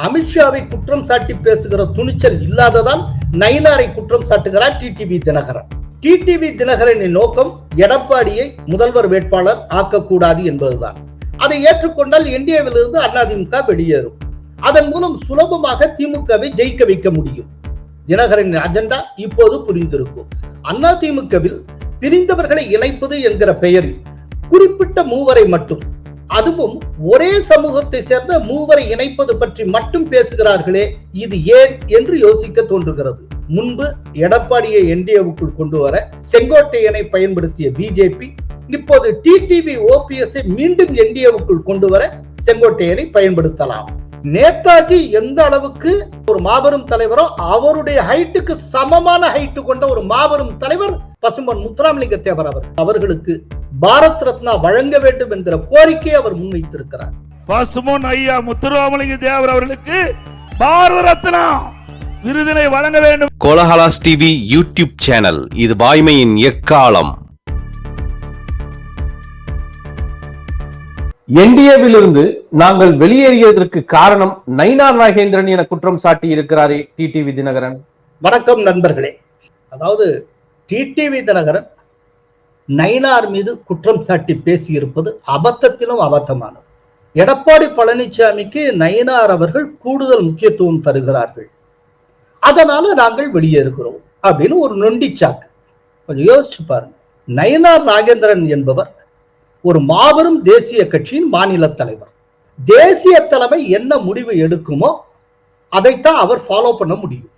அமித்ஷாவை குற்றம் சாட்டி பேசுகிற துணிச்சல் இல்லாததால் நயினாரை குற்றம் சாட்டுகிறார் டிடிவி தினகரன். டிடிவி தினகரனின் நோக்கம் எடப்பாடியை முதல்வர் வேட்பாளர் ஆக்கக்கூடாது என்பதுதான். அதை ஏற்றுக்கொண்டால் என்டிஏவிலிருந்து அதிமுக வெளியேறும். அதன் மூலம் சுலபமாக திமுகவை ஜெயிக்க வைக்க முடியும். தினகரனின் அஜெண்டா இப்போது புரிந்திருக்கும். அதிமுகவில் பிரிந்தவர்களை இணைப்பது என்கிற பெயரில் குறிப்பிட்ட மூவரை மட்டும், அதுவும் ஒரே சமூகத்தை சேர்ந்த மூவரை இணைப்பது பற்றி மட்டும் பேசுகிறார்களே, இது ஏன் என்று யோசிக்க தோன்றுகிறது. முன்பு எடப்பாடியை என்டிஏவுக்குள் கொண்டு வர செங்கோட்டையனை பயன்படுத்திய பிஜேபி இப்போது டிடிவி ஓபிஎஸ்ஐ மீண்டும் என்டிஏவுக்குள் கொண்டு வர செங்கோட்டையனை பயன்படுத்தலாம். நேதாஜி எந்த அளவுக்கு ஒரு மாபெரும் தலைவரோ அவருடைய ஹைட்டுக்கு சமமான ஹைட்டு கொண்ட ஒரு மாபெரும் தலைவர் பசும்பொன் முத்துராமலிங்க தேவர் அவர்களுக்கு பாரத் ரத்னா வழங்க வேண்டும் என்கிற கோரிக்கையை அவர் முன்வைத்திருக்கிறார். பசும்பொன் ஐயா முத்துராமலிங்க தேவர் அவர்களுக்கு பாரத ரத்னா விருதினை வழங்க வேண்டும். கோலஹலாஸ் டிவி யூடியூப் சேனல், இது வாய்மையின் எக்காலம். என்டிஏவிலிருந்து நாங்கள் வெளியேறியதற்கு காரணம் நயினார் நாகேந்திரன் என குற்றம் சாட்டி இருக்கிறாரே டிடிவி தினகரன். வணக்கம் நண்பர்களே. அதாவது டிடிவி தினகரன் நயினார் மீது குற்றம் சாட்டி பேசி இருப்பது அபத்தத்திலும் அபத்தமானது. எடப்பாடி பழனிசாமிக்கு நயினார் அவர்கள் கூடுதல் முக்கியத்துவம் தருகிறார்கள், அதனால நாங்கள் வெளியேறுகிறோம் அப்படின்னு ஒரு நொண்டிச்சாக்கு. கொஞ்சம் யோசிச்சு பாருங்க. நயினார் நாகேந்திரன் என்பவர் ஒரு மாபெரும் தேசிய கட்சியின் மாநில தலைவர். தேசிய தலைமை என்ன முடிவு எடுக்குமோ அதைத்தான் அவர் ஃபாலோ பண்ண முடியும்.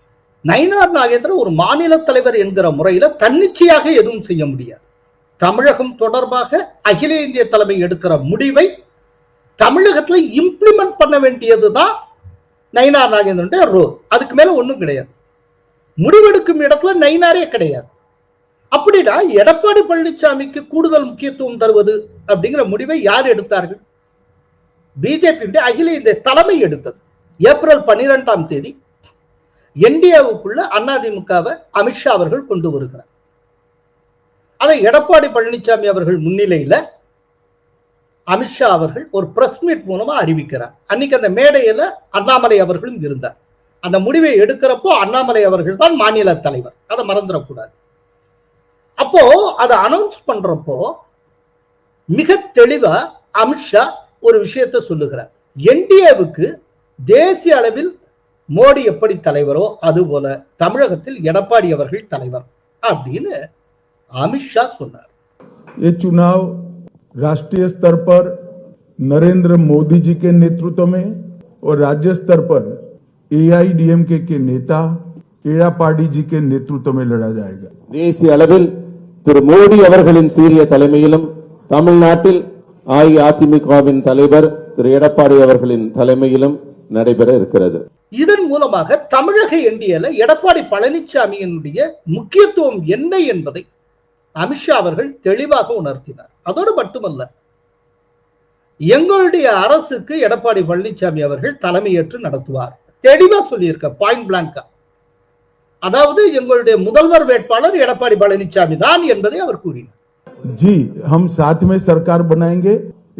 நயினார் நாகேந்திரன் ஒரு மாநில தலைவர் என்கிற முறையில தன்னிச்சையாக எதுவும் செய்ய முடியாது. தமிழகம் தொடர்பாக அகில இந்திய தலைமை எடுக்கிற முடிவை தமிழகத்துல இம்ப்ளிமெண்ட் பண்ண வேண்டியதுதான் நயினார் நாகேந்திரனுடைய ரோல். அதுக்கு மேல ஒண்ணும் கிடையாது. முடிவெடுக்கும் இடத்துல நயினாரே கிடையாது. அப்படின்னா எடப்பாடி பழனிசாமிக்கு கூடுதல் முக்கியத்துவம் தருவது அப்படிங்கிற முடிவை யார் எடுத்தார்கள்? பிஜேபி அகில இந்திய தலைமை எடுத்தது. ஏப்ரல் 12ஆம் தேதி என்டிஏவுக்குள்ள அதிமுகவை அமித்ஷா அவர்கள் கொண்டு வருகிறார். அதை எடப்பாடி பழனிசாமி அவர்கள் முன்னிலையில அமித்ஷா அவர்கள் ஒரு பிரஸ் மீட் மூலமா அறிவிக்கிறார். அன்னைக்கு அந்த மேடையில அண்ணாமலை அவர்களும் இருந்தார். அந்த முடிவை எடுக்கிறப்போ அண்ணாமலை அவர்கள் தான் மாநில தலைவர், அதை மறந்துடக்கூடாது. அப்போ அதை அனௌன்ஸ் பண்றப்போ மிக தெளிவா அமித்ஷா ஒரு விஷயத்தை சொல்லுகிறார். என்டிஏவுக்கு தேசிய அளவில் மோடி எப்படி தலைவரோ அதுபோல தமிழகத்தில் எடப்பாடி அவர்கள் தலைவர் அப்படின்னு அமித்ஷா சொன்னார். ये चुनाव राष्ट्रीय स्तर पर नरेंद्र मोदी जी के नेतृत्व में और राज्य स्तर पर एआईडीएमके के नेता एड़ापाडी जी के नेतृत्व में लड़ा जाएगा. தேசிய அளவில் திரு மோடி அவர்களின் சீரிய தலைமையிலும் தமிழ்நாட்டில் அஇஅதிமுகவின் தலைவர் திரு எடப்பாடி அவர்களின் தலைமையிலும் நடைபெற இருக்கிறது. இதன் மூலமாக தமிழக என்டிஏல எடப்பாடி பழனிசாமியினுடைய முக்கியத்துவம் என்ன என்பதை அமித்ஷா அவர்கள் தெளிவாக உணர்த்தினார். அதோடு மட்டுமல்ல, எங்களுடைய அரசுக்கு எடப்பாடி பழனிசாமி அவர்கள் தலைமையேற்று நடத்துவார். தெளிவா சொல்லியிருக்க, பாயிண்ட் பிளாங்கா. அதாவது எங்களுடைய முதல்வர் வேட்பாளர் எடப்பாடி பழனிசாமி தான் என்பதை அவர் கூறினார். जी हम साथ में सरकार बनाएंगे,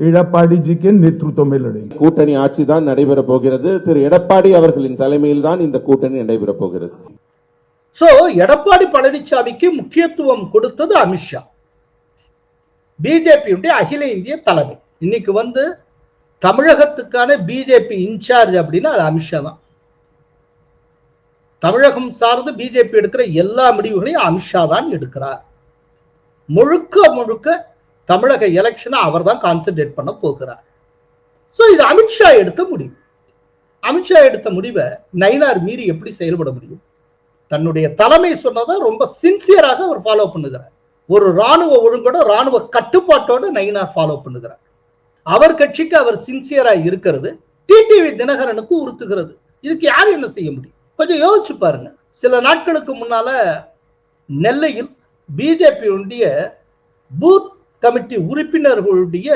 एड़ापाडी जी के नेतृत्व में लड़ेंगे. கூட்டணி ஆட்சி தான் நடைபெற போகிறது. திரு எடப்பாடி அவர்களின் தலைமையில் தான் இந்த கூட்டணி நடைபெற போகிறது. சோ எடப்பாடி பழனிசாமிக்கு முக்கியத்துவம் கொடுத்தது அமித்ஷா, பிஜேபியுடைய அகில இந்திய தலைமை. இன்னைக்கு தமிழகத்துக்கான பிஜேபி இன்சார்ஜ் அப்படின்னா அது அமித்ஷா தான். தமிழகம் சார்ந்து பிஜேபி எடுக்கிற எல்லா முடிவுகளையும் அமித்ஷா தான் எடுக்கிறார். முழுக்க முழுக்க தமிழக எலெக்ஷனை அவர் தான் கான்சென்ட்ரேட் பண்ண போகிறார். சோ இது அமித்ஷா எடுத்த முடிவு. அமித்ஷா எடுத்த முடிவை நயினார் மீறி எப்படி செயல்பட முடியும்? தன்னுடைய தலைமை சொன்னதை ரொம்ப சின்சியராக அவர் ஃபாலோ பண்ணுகிறார். ஒரு ராணுவ ஒழுங்கோட ராணுவ கட்டுப்பாட்டோட நயினார் ஃபாலோ பண்ணுகிறார். அவர் கட்சிக்கு அவர் சின்சியரா இருக்கிறது டிடிவி தினகரனுக்கு உறுத்துகிறது. இதுக்கு யார் என்ன செய்ய முடியும்? கொஞ்சம் யோசிச்சு பாருங்க. சில நாட்களுக்கு முன்னால நெல்லையில் பிஜேபியுடைய பூத் கமிட்டி உறுப்பினர்களுடைய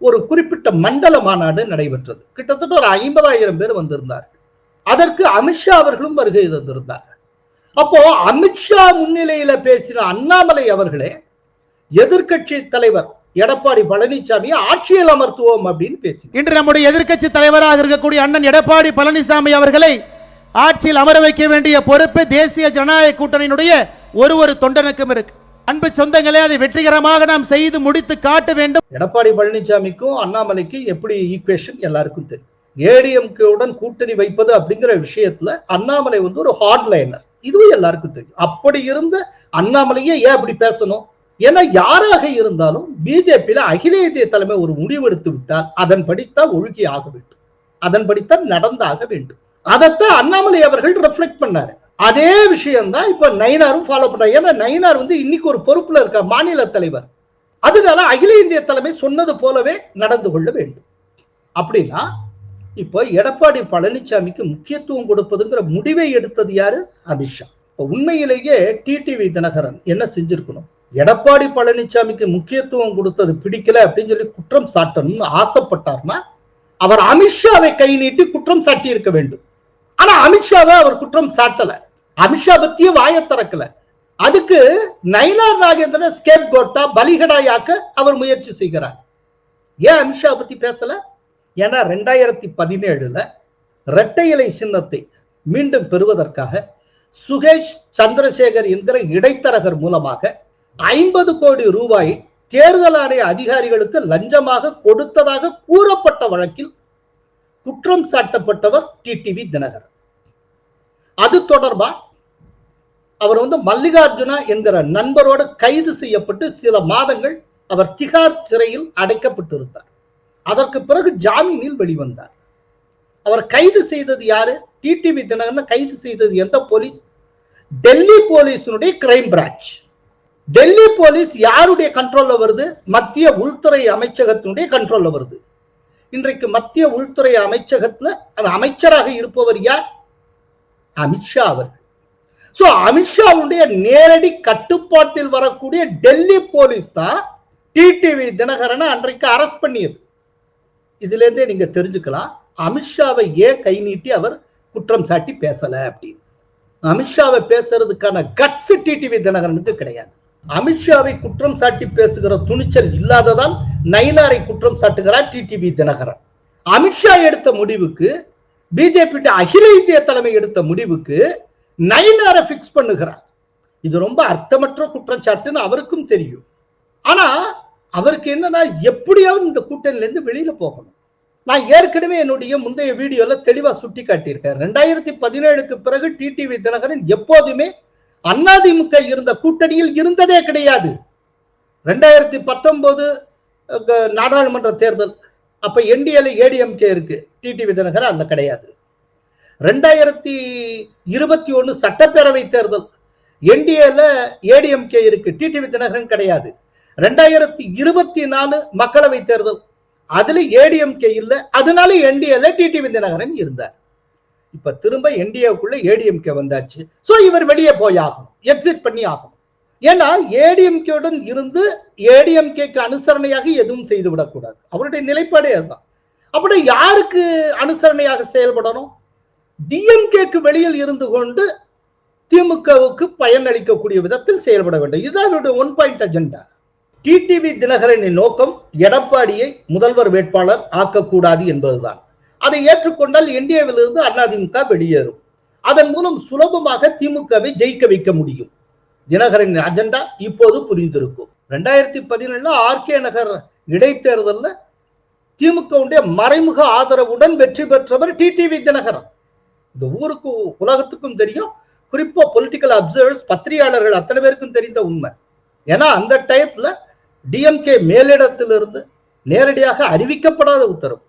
ஒரு குறிப்பிட்ட மண்டல மாநாடு நடைபெற்றது. கிட்டத்தட்ட ஒரு 50,000 பேர் வந்திருந்தார். அதற்கு அமித்ஷா அவர்களும் வருகை தந்திருந்தார். அப்போ அமித்ஷா முன்னிலையில பேசின அண்ணாமலை அவர்களே எதிர்கட்சி தலைவர் எடப்பாடி பழனிசாமியை ஆட்சியில் அமர்த்துவோம் அப்படின்னு பேசி இன்று நம்முடைய எதிர்க்கட்சி தலைவராக இருக்கக்கூடிய அண்ணன் எடப்பாடி பழனிசாமி அவர்களை ஆட்சியில் அமர வைக்க வேண்டிய பொறுப்பு தேசிய ஜனநாயக கூட்டணியினுடைய ஒரு தொண்டனுக்கும் இருக்கு. அன்பு சொந்தங்களே, அதை வெற்றிகரமாக நாம் செய்து முடித்து காட்ட வேண்டும். எடப்பாடி பழனிசாமிக்கும் அண்ணாமலைக்கும் எப்படி ஈக்குவேஷன் எல்லாருக்கும் தெரியும். ஏடிஎம்கேவுடன் கூட்டணி வைப்பது அப்படிங்கிற விஷயத்துல அண்ணாமலை ஒரு ஹார்ட் லைனர், இதுவும் எல்லாருக்கும் தெரியும். அப்படி இருந்த அண்ணாமலையே ஏன் அப்படி பேசணும்? ஏன்னா யாராக இருந்தாலும் பிஜேபியில அகில இந்திய தலைமை ஒரு முடிவெடுத்து விட்டால் அதன்படித்தான் ஒழுகி ஆக வேண்டும், அதன்படித்தான் நடந்தாக வேண்டும். அதைத்தான் அண்ணாமலை அவர்கள் ரெஃப்ளெக்ட் பண்ணாரு. அதே விஷயம் தான் இப்ப நயினாரும் ஃபாலோ பண்றாரு. ஏன்னா நயினார் இன்னைக்கு ஒரு பொறுப்புல இருக்க மாநில தலைவர், அதனால அகில இந்திய தலைமை சொன்னது போலவே நடந்து கொள்ள வேண்டும். அப்படின்னா இப்போ எடப்பாடி பழனிசாமிக்கு முக்கியத்துவம் கொடுப்பதுங்கிற முடிவை எடுத்தது யாரு? அமித்ஷா. உண்மையிலேயே டிடிவி தினகரன் என்ன செஞ்சிருக்கணும்? எடப்பாடி பழனிசாமிக்கு முக்கியத்துவம் கொடுத்தது பிடிக்கல அப்படின்னு சொல்லி குற்றம் சாட்டணும்னு ஆசைப்பட்டார்னா அவர் அமித்ஷாவை கை நீட்டி குற்றம் சாட்டி இருக்க வேண்டும். ஆனா அமித்ஷாவை அவர் குற்றம் சாட்டல, அமித்ஷா பத்திய வாய திறக்கல. அதுக்கு நயினார் நாகேந்திரன் ஸ்கேப் கோட்டா பலிகடாயாக்க அவர் முயற்சி செய்கிறார். ஏன் அமித்ஷா பத்தி பேசல? ஏன்னா 2017 இரட்டை இலை சின்னத்தை மீண்டும் பெறுவதற்காக சுகேஷ் சந்திரசேகர் என்கிற இடைத்தரகர் மூலமாக 50 கோடி ரூபாய் தேர்தல் ஆணைய அதிகாரிகளுக்கு லஞ்சமாக கொடுத்ததாக கூறப்பட்ட வழக்கில் குற்றம் சாட்டப்பட்டவர் டிடிவி தினகரன். அது தொடர்பா அவர் மல்லிகார்ஜுனா என்கிற நண்பரோடு கைது செய்யப்பட்டு சில மாதங்கள் அவர் திகார் சிறையில் அடைக்கப்பட்டிருந்தார். அதற்கு பிறகு ஜாமீனில் வெளிவந்தார். அவர் கைது செய்தது யாரு? டிடிவி தினகரன் கைது செய்தது எந்த போலீஸ்? டெல்லி போலீஸினுடைய கிரைம் பிரான்ச். டெல்லி போலீஸ் யாருடைய கண்ட்ரோல்ல வருது? மத்திய உள்துறை அமைச்சகத்தினுடைய கண்ட்ரோல்ல வருது. இன்றைக்கு மத்திய உள்துறை அமைச்சகத்துல அந்த அமைச்சராக இருப்பவர் யார்? அமித்ஷா அவர்கள். சோ அமித்ஷாவுடைய நேரடி கட்டுப்பாட்டில் வரக்கூடிய டெல்லி போலீஸ் தான் டிடிவி தினகரனை அன்றைக்கு அரெஸ்ட் பண்ணியது. இதுல இருந்தே நீங்க தெரிஞ்சுக்கலாம் அமித்ஷாவை ஏன் கை நீட்டி அவர் குற்றம் சாட்டி பேசல அப்படின்னு. அமித்ஷாவை பேசுறதுக்கான கட்ஸ் டிடிவி தினகரனுக்கு கிடையாது. அமித்ஷாவை குற்றம் சாட்டி பேசுகிற துணிச்சல் இல்லாததால் நயினாரை குற்றம் சாட்டுகிறார் டிடிவி தினகரன். அமித்ஷா எடுத்த முடிவுக்கு, பிஜேபி அகில இந்திய தலைமை எடுத்த முடிவுக்கு நயினாரை பிக்ஸ் பண்ணுகிறார். இது ரொம்ப அர்த்தமற்ற குற்றச்சாட்டுன்னு அவருக்கும் தெரியும். ஆனா அவருக்கு என்னன்னா எப்படியாவது இந்த கூட்டணியில இருந்து வெளியில போகணும். நான் ஏற்கனவே என்னுடைய முந்தைய வீடியோல தெளிவா சுட்டி காட்டியிருக்கேன். 2017க்கு பிறகு டிடிவி தினகரன் எப்போதுமே அதிமுக இருந்த கூட்டணியில் இருந்ததே கிடையாது. 2019 நாடாளுமன்ற தேர்தல் அப்ப என்டிஏல ஏடிஎம்கே இருக்கு, டிடிவி தினகரன் அந்த கிடையாது. 2021 சட்டப்பேரவை தேர்தல் என்டிஏல ஏடிஎம்கே இருக்கு, டிடிவி தினகரன் கிடையாது. 2024 மக்களவை தேர்தல் அதுல ஏடிஎம்கே இல்ல, அதனால என்டிஏல டிடிவி தினகரன் இருந்தார். இப்ப திரும்ப என்டிஏக்குள்ள ஏடிஎம்கே வந்தாச்சு. சோ இவர் வெளியே போய் ஆகணும், எக்ஸிட் பண்ணி ஆகணும். ஏன்னா ஏடிஎம்கேவுடன் இருந்து ஏடிஎம்கேக்கு அனுசரணையாக எதுவும் செய்து விடக்கூடாது. அவருடைய நிலைப்பாடே அதுதான். அப்படி யாருக்கு அனுசரணையாக செயல்படணும்? டிஎம்கேக்கு வெளியில் இருந்து கொண்டு திமுகவுக்கு பயன் அளிக்கக்கூடிய விதத்தில் செயல்பட வேண்டும். இதுதான் ஒன் பாயிண்ட் அஜெண்டா. டிடிவி தினகரனின் நோக்கம் எடப்பாடியை முதல்வர் வேட்பாளர் ஆக்கக்கூடாது என்பதுதான். அதை ஏற்றுக்கொண்டால் என்டிஏவில் இருந்து அதிமுக வெளியேறும். அதன் மூலம் சுலபமாக திமுகவை ஜெயிக்க வைக்க முடியும். தினகரனின் அஜெண்டா இப்போது புரிந்திருக்கும். 2017 ஆர்கே நகர் இடைத்தேர்தலில் திமுக மறைமுக ஆதரவுடன் வெற்றி பெற்றவர் டிடிவி தினகரன். இந்த ஊருக்கு உலகத்துக்கும் தெரியும், குறிப்பா பொலிட்டிக்கல் அப்சர்வர்ஸ் பத்திரிகையாளர்கள் அத்தனை பேருக்கும் தெரிந்த உண்மை. ஏன்னா அந்த டயத்துல டிஎம்கே மேலிடத்திலிருந்து நேரடியாக அறிவிக்கப்படாத உத்தரவு,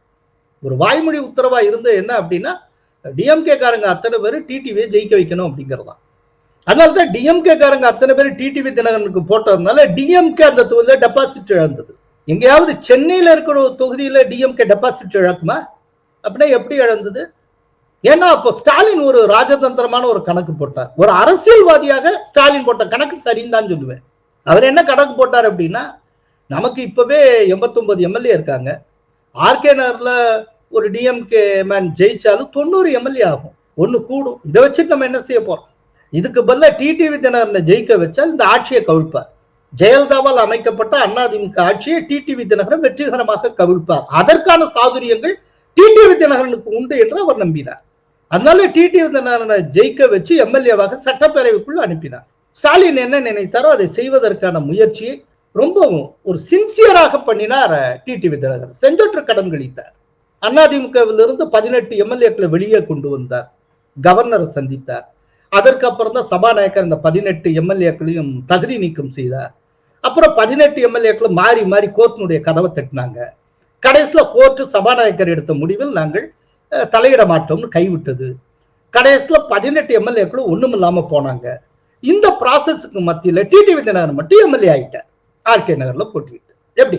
ஒரு வாய்மொழி உத்தரவா இருந்து என்ன அப்படின்னா டிஎம்கே காரங்க அத்தனை பேர் டிடிவியை ஜெயிக்க வைக்கணும் அப்படிங்கிறதா. அதனால்தான் டிஎம்கே காரங்க அத்தனை பேர் டிடிவி தினகரனுக்கு போட்டதுனால டிஎம்கே அந்த தொகுதியில டெபாசிட் இழந்தது. எங்கேயாவது சென்னையில இருக்கிற ஒரு தொகுதியில டிஎம்கே டெபாசிட் இழக்குமா? அப்படின்னா எப்படி இழந்தது? ஏன்னா அப்போ ஸ்டாலின் ஒரு ராஜதந்திரமான ஒரு கணக்கு போட்டார். ஒரு அரசியல்வாதியாக ஸ்டாலின் போட்ட கணக்கு சரின்னு தான் சொல்லுவேன். அவர் என்ன கணக்கு போட்டார் அப்படின்னா, நமக்கு இப்பவே 89 எம்எல்ஏ இருக்காங்க, ஆர்கே நகர்ல ஒரு டிஎம்கே மேன் ஜெயிச்சாலும் 90 எம்எல்ஏ ஆகும், ஒண்ணு கூடும். இதை வச்சுட்டு நம்ம என்ன செய்ய போறோம்? இதுக்கு பதிலா டிடிவி தினகரனை ஜெயிக்க வச்சால் இந்த ஆட்சியை கவிழ்ப்பார். ஜெயலலிதாவால் அமைக்கப்பட்ட அதிமுக ஆட்சியை டிடிவி தினகரன் வெற்றிகரமாக கவிழ்ப்பார். அதற்கான சாதுரியங்கள் டிடிவி தினகரனுக்கு உண்டு என்று அவர் நம்பினார். அதனால டிடிவி தினகரனை ஜெயிக்க வச்சு எம்எல்ஏவாக சட்டப்பேரவைக்குள் அனுப்பினார். ஸ்டாலின் என்ன நினைத்தாரோ அதை செய்வதற்கான முயற்சியை ரொம்ப ஒரு சின்சியராக பண்ணினார் டிடிவி தினகரன். செஞ்சொற்று கடன் கழித்தார். அதிமுகவிலிருந்து 18 எம்எல்ஏக்களை வெளியே கொண்டு வந்தார். கவர்னரை சந்தித்தார். அதற்கு அப்புறம் தான் சபாநாயகர் இந்த 18 எம்எல்ஏக்களையும் தகுதி நீக்கம் செய்தார். அப்புறம் 18 எம்எல்ஏக்களும் மாறி மாறி கோர்ட்டினுடைய கதவை தட்டினாங்க. கடைசியில கோர்ட்டு சபாநாயகர் எடுத்த முடிவில் நாங்கள் தலையிட மாட்டோம்னு கைவிட்டது. கடைசியில 18 எம்எல்ஏக்களும் ஒண்ணும் இல்லாம போனாங்க. இந்த ப்ராசஸ்க்கு மத்தியில டிடிவி தினகரன் மட்டும் எம்எல்ஏ ஆயிட்டார். ஆர்கே நகர்ல போட்டிட்டு எப்படி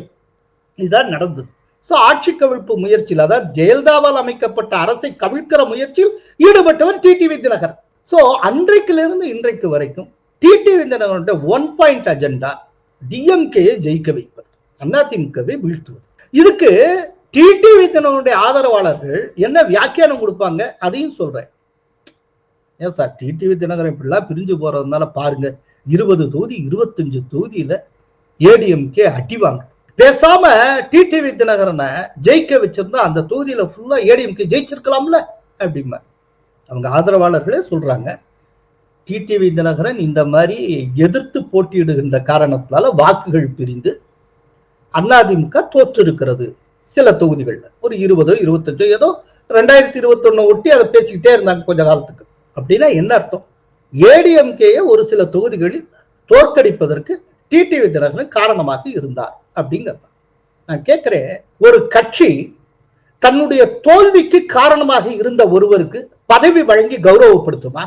இதுதான் நடந்தது. சோ ஆட்சி கவிழ்ப்பு முயற்சியில், அதாவது ஜெயலலிதாவால் அமைக்கப்பட்ட அரசை கவிழ்க்கிற முயற்சியில் ஈடுபட்டவர் டிடிவி தினகரன். சோ அன்றைக்கிலிருந்து இன்றைக்கு வரைக்கும் டிடிவி தினகரனுடைய 1 பாயிண்ட் அஜெண்டா டிஎம்கேயை ஜெயிக்க வைப்பது, அதிமுகவை வீழ்த்துவது. இதுக்கு டிடிவி தினகரனுடைய ஆதரவாளர்கள் என்ன வியாக்கியானம் கொடுப்பாங்க அதையும் சொல்றேன். ஏன் சார் டிடிவி தினகரன் இப்படிலாம் பிரிஞ்சு போறதுனால பாருங்க, 20 தொகுதி 25 தொகுதியில ஏடிஎம்கே அடிவாங்க. பேசாம டிடிவி தினகரனை ஜெயிக்க வச்சிருந்தா அந்த தொகுதியில ஃபுல்லா ஏடிஎம்கே ஜெயிச்சிருக்கலாம்ல அப்படிமா அவங்க ஆதரவாளர்களே சொல்றாங்க. டிடிவி தினகரன் இந்த மாதிரி எதிர்த்து போட்டியிடுகின்ற காரணத்தினால வாக்குகள் பிரிந்து அதிமுக தோற்றிருக்கிறது. சில தொகுதிகள்ல ஒரு 20 25 ஏதோ 2021 ஒட்டி அதை பேசிக்கிட்டே இருந்தாங்க கொஞ்ச காலத்துக்கு. அப்படின்னா என்ன அர்த்தம்? ஏடிஎம்கே ஒரு சில தொகுதிகளில் தோற்கடிப்பதற்கு டிடிவி தினகரன் காரணமாக இருந்தார் அப்படிங்கிறது. நான் கேட்கிறேன், ஒரு கட்சி தன்னுடைய தோல்விக்கு காரணமாக இருந்த ஒருவருக்கு பதவி வழங்கி கௌரவப்படுத்துமா?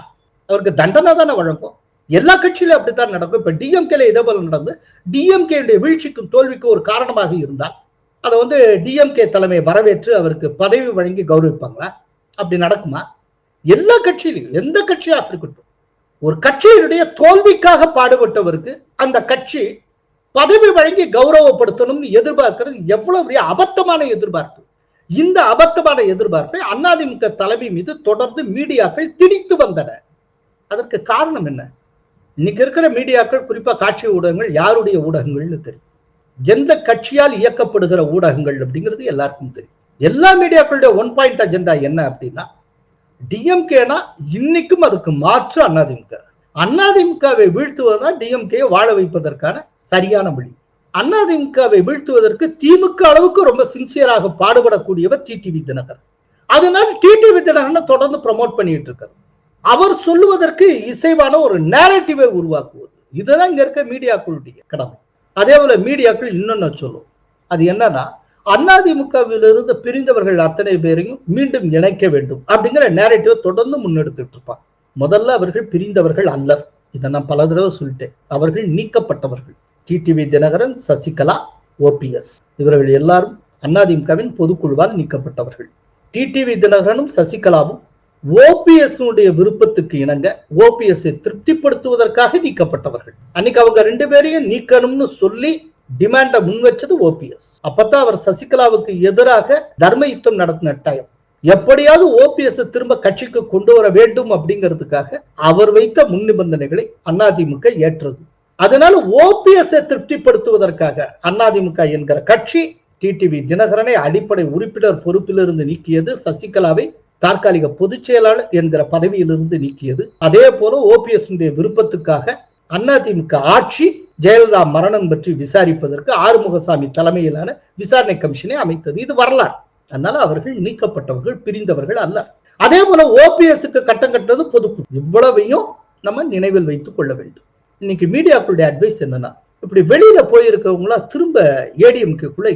அவருக்கு தண்டனை தானே வழங்கும். எல்லா கட்சியிலும் அப்படித்தான் நடக்கும். இப்ப டிஎம்கேல இதே போல நடந்து டிஎம்கே வீழ்ச்சிக்கும் தோல்விக்கும் ஒரு காரணமாக இருந்தால் அதை டிஎம்கே தலைமை வரவேற்று அவருக்கு பதவி வழங்கி கௌரவிப்பாங்களா? அப்படி நடக்குமா? எல்லா கட்சியிலும், எந்த கட்சியா இருக்கட்டும், ஒரு கட்சியினுடைய தோல்விக்காக பாடுபட்டவருக்கு அந்த கட்சி பதவி வழங்கி கௌரவப்படுத்தணும்னு எதிர்பார்க்கிறது எவ்வளவு பெரிய அபத்தமான எதிர்பார்ப்பு. இந்த அபத்தமான எதிர்பார்ப்பை அதிமுக தலைமை மீது தொடர்ந்து மீடியாக்கள் திணித்து வந்தன. அதற்கு காரணம் என்ன? இன்னைக்கு இருக்கிற மீடியாக்கள், குறிப்பா காட்சி ஊடகங்கள் யாருடைய ஊடகங்கள்னு தெரியும். எந்த கட்சியால் இயக்கப்படுகிற ஊடகங்கள் அப்படிங்கிறது எல்லாருக்கும் தெரியும். எல்லா மீடியாக்களுடைய 1 பாயிண்ட் அஜெண்டா என்ன அப்படின்னா, டிஎம்கேனா இன்னைக்கும் அதுக்கு மாற்று அதிமுக. அதிமுகவை வீழ்த்துவதுதான் டிஎம்கே வாழ வைப்பதற்கான சரியான வழி. அதிமுகவை வீழ்த்துவதற்கு திமுக அளவுக்கு ரொம்ப சின்சியராக பாடுபடக்கூடியவர் டிடிவி தினகரன். அதனால டிடிவி தினகரனை தொடர்ந்து ப்ரமோட் பண்ணிட்டு இருக்காரு. அவர் சொல்லுவதற்கு இசைவான ஒரு நேரட்டிவை உருவாக்குவது, இதுதான் இங்க இருக்க மீடியாக்களுடைய கடமை. அதே போல மீடியாக்கள் இன்னொன்னு சொல்லும், அது என்னன்னா அதிமுகவிலிருந்து பிரிந்தவர்கள் அத்தனை பேரையும் மீண்டும் இணைக்க வேண்டும் அப்படிங்கிற நேரட்டிவை தொடர்ந்து முன்னெடுத்துட்டு இருப்பாங்க. முதல்ல அவர்கள் பிரிந்தவர்கள் அல்லர், இதை நான் பல தடவை சொல்லிட்டேன். அவர்கள் நீக்கப்பட்டவர்கள். டிடிவி தினகரன், சசிகலா, ஓபிஎஸ் இவர்கள் எல்லாரும் அதிமுகவின் பொதுக்குழுவால் நீக்கப்பட்டவர்கள். டிடிவி தினகரனும் சசிகலாவும் ஓபிஎஸ் விருப்பத்துக்கு இணங்க ஓபிஎஸ் திருப்திப்படுத்துவதற்காக நீக்கப்பட்டவர்கள். அன்னைக்கு அவங்க 2 பேரையும் நீக்கணும்னு சொல்லி டிமாண்ட முன் வச்சது ஓபிஎஸ். அப்பதான் அவர் சசிகலாவுக்கு எதிராக தர்ம யுத்தம் நடத்தின டைம். எப்படியாவது ஓபிஎஸ் திரும்ப கட்சிக்கு கொண்டு வர வேண்டும் அப்படிங்கிறதுக்காக அவர் வைத்த முன் நிபந்தனைகளை அதிமுக ஏற்றது. அதனால ஓபிஎஸ் திருப்திப்படுத்துவதற்காக அதிமுக என்கிற கட்சி டிடிவி தினகரனை அடிப்படை உறுப்பினர் பொறுப்பிலிருந்து நீக்கியது, சசிகலாவை தற்காலிக பொதுச் செயலாளர் என்கிற பதவியிலிருந்து நீக்கியது. அதே போல ஓபிஎஸ் விருப்பத்துக்காக அதிமுக ஆட்சி ஜெயலலிதா மரணம் பற்றி விசாரிப்பதற்கு ஆறுமுகசாமி தலைமையிலான விசாரணை கமிஷனை அமைத்தது. இது வரலாறு. அதனால அவர்கள் நீக்கப்பட்டவர்கள், பிரிந்தவர்கள் அல்ல. அதே போல ஓபிஎஸ்க்கு கட்டம் கட்டது பொதுக்குழு. இவ்வளவையும் நம்ம நினைவில் வைத்துக் கொள்ள வேண்டும். இன்னைக்கு மீடியாக்களுடைய அட்வைஸ் என்னன்னா, இப்படி வெளியில போயிருக்கவங்களா திரும்ப ஏடிஎம்கேக்குள்ள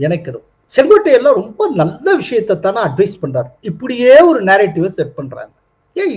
இணைக்கணும். செங்கோட்டையெல்லாம் ரொம்ப நல்ல விஷயத்தை தானே அட்வைஸ் பண்றாரு. இப்படியே ஒரு நேரேட்டிவை செட் பண்றாங்க. ஏன்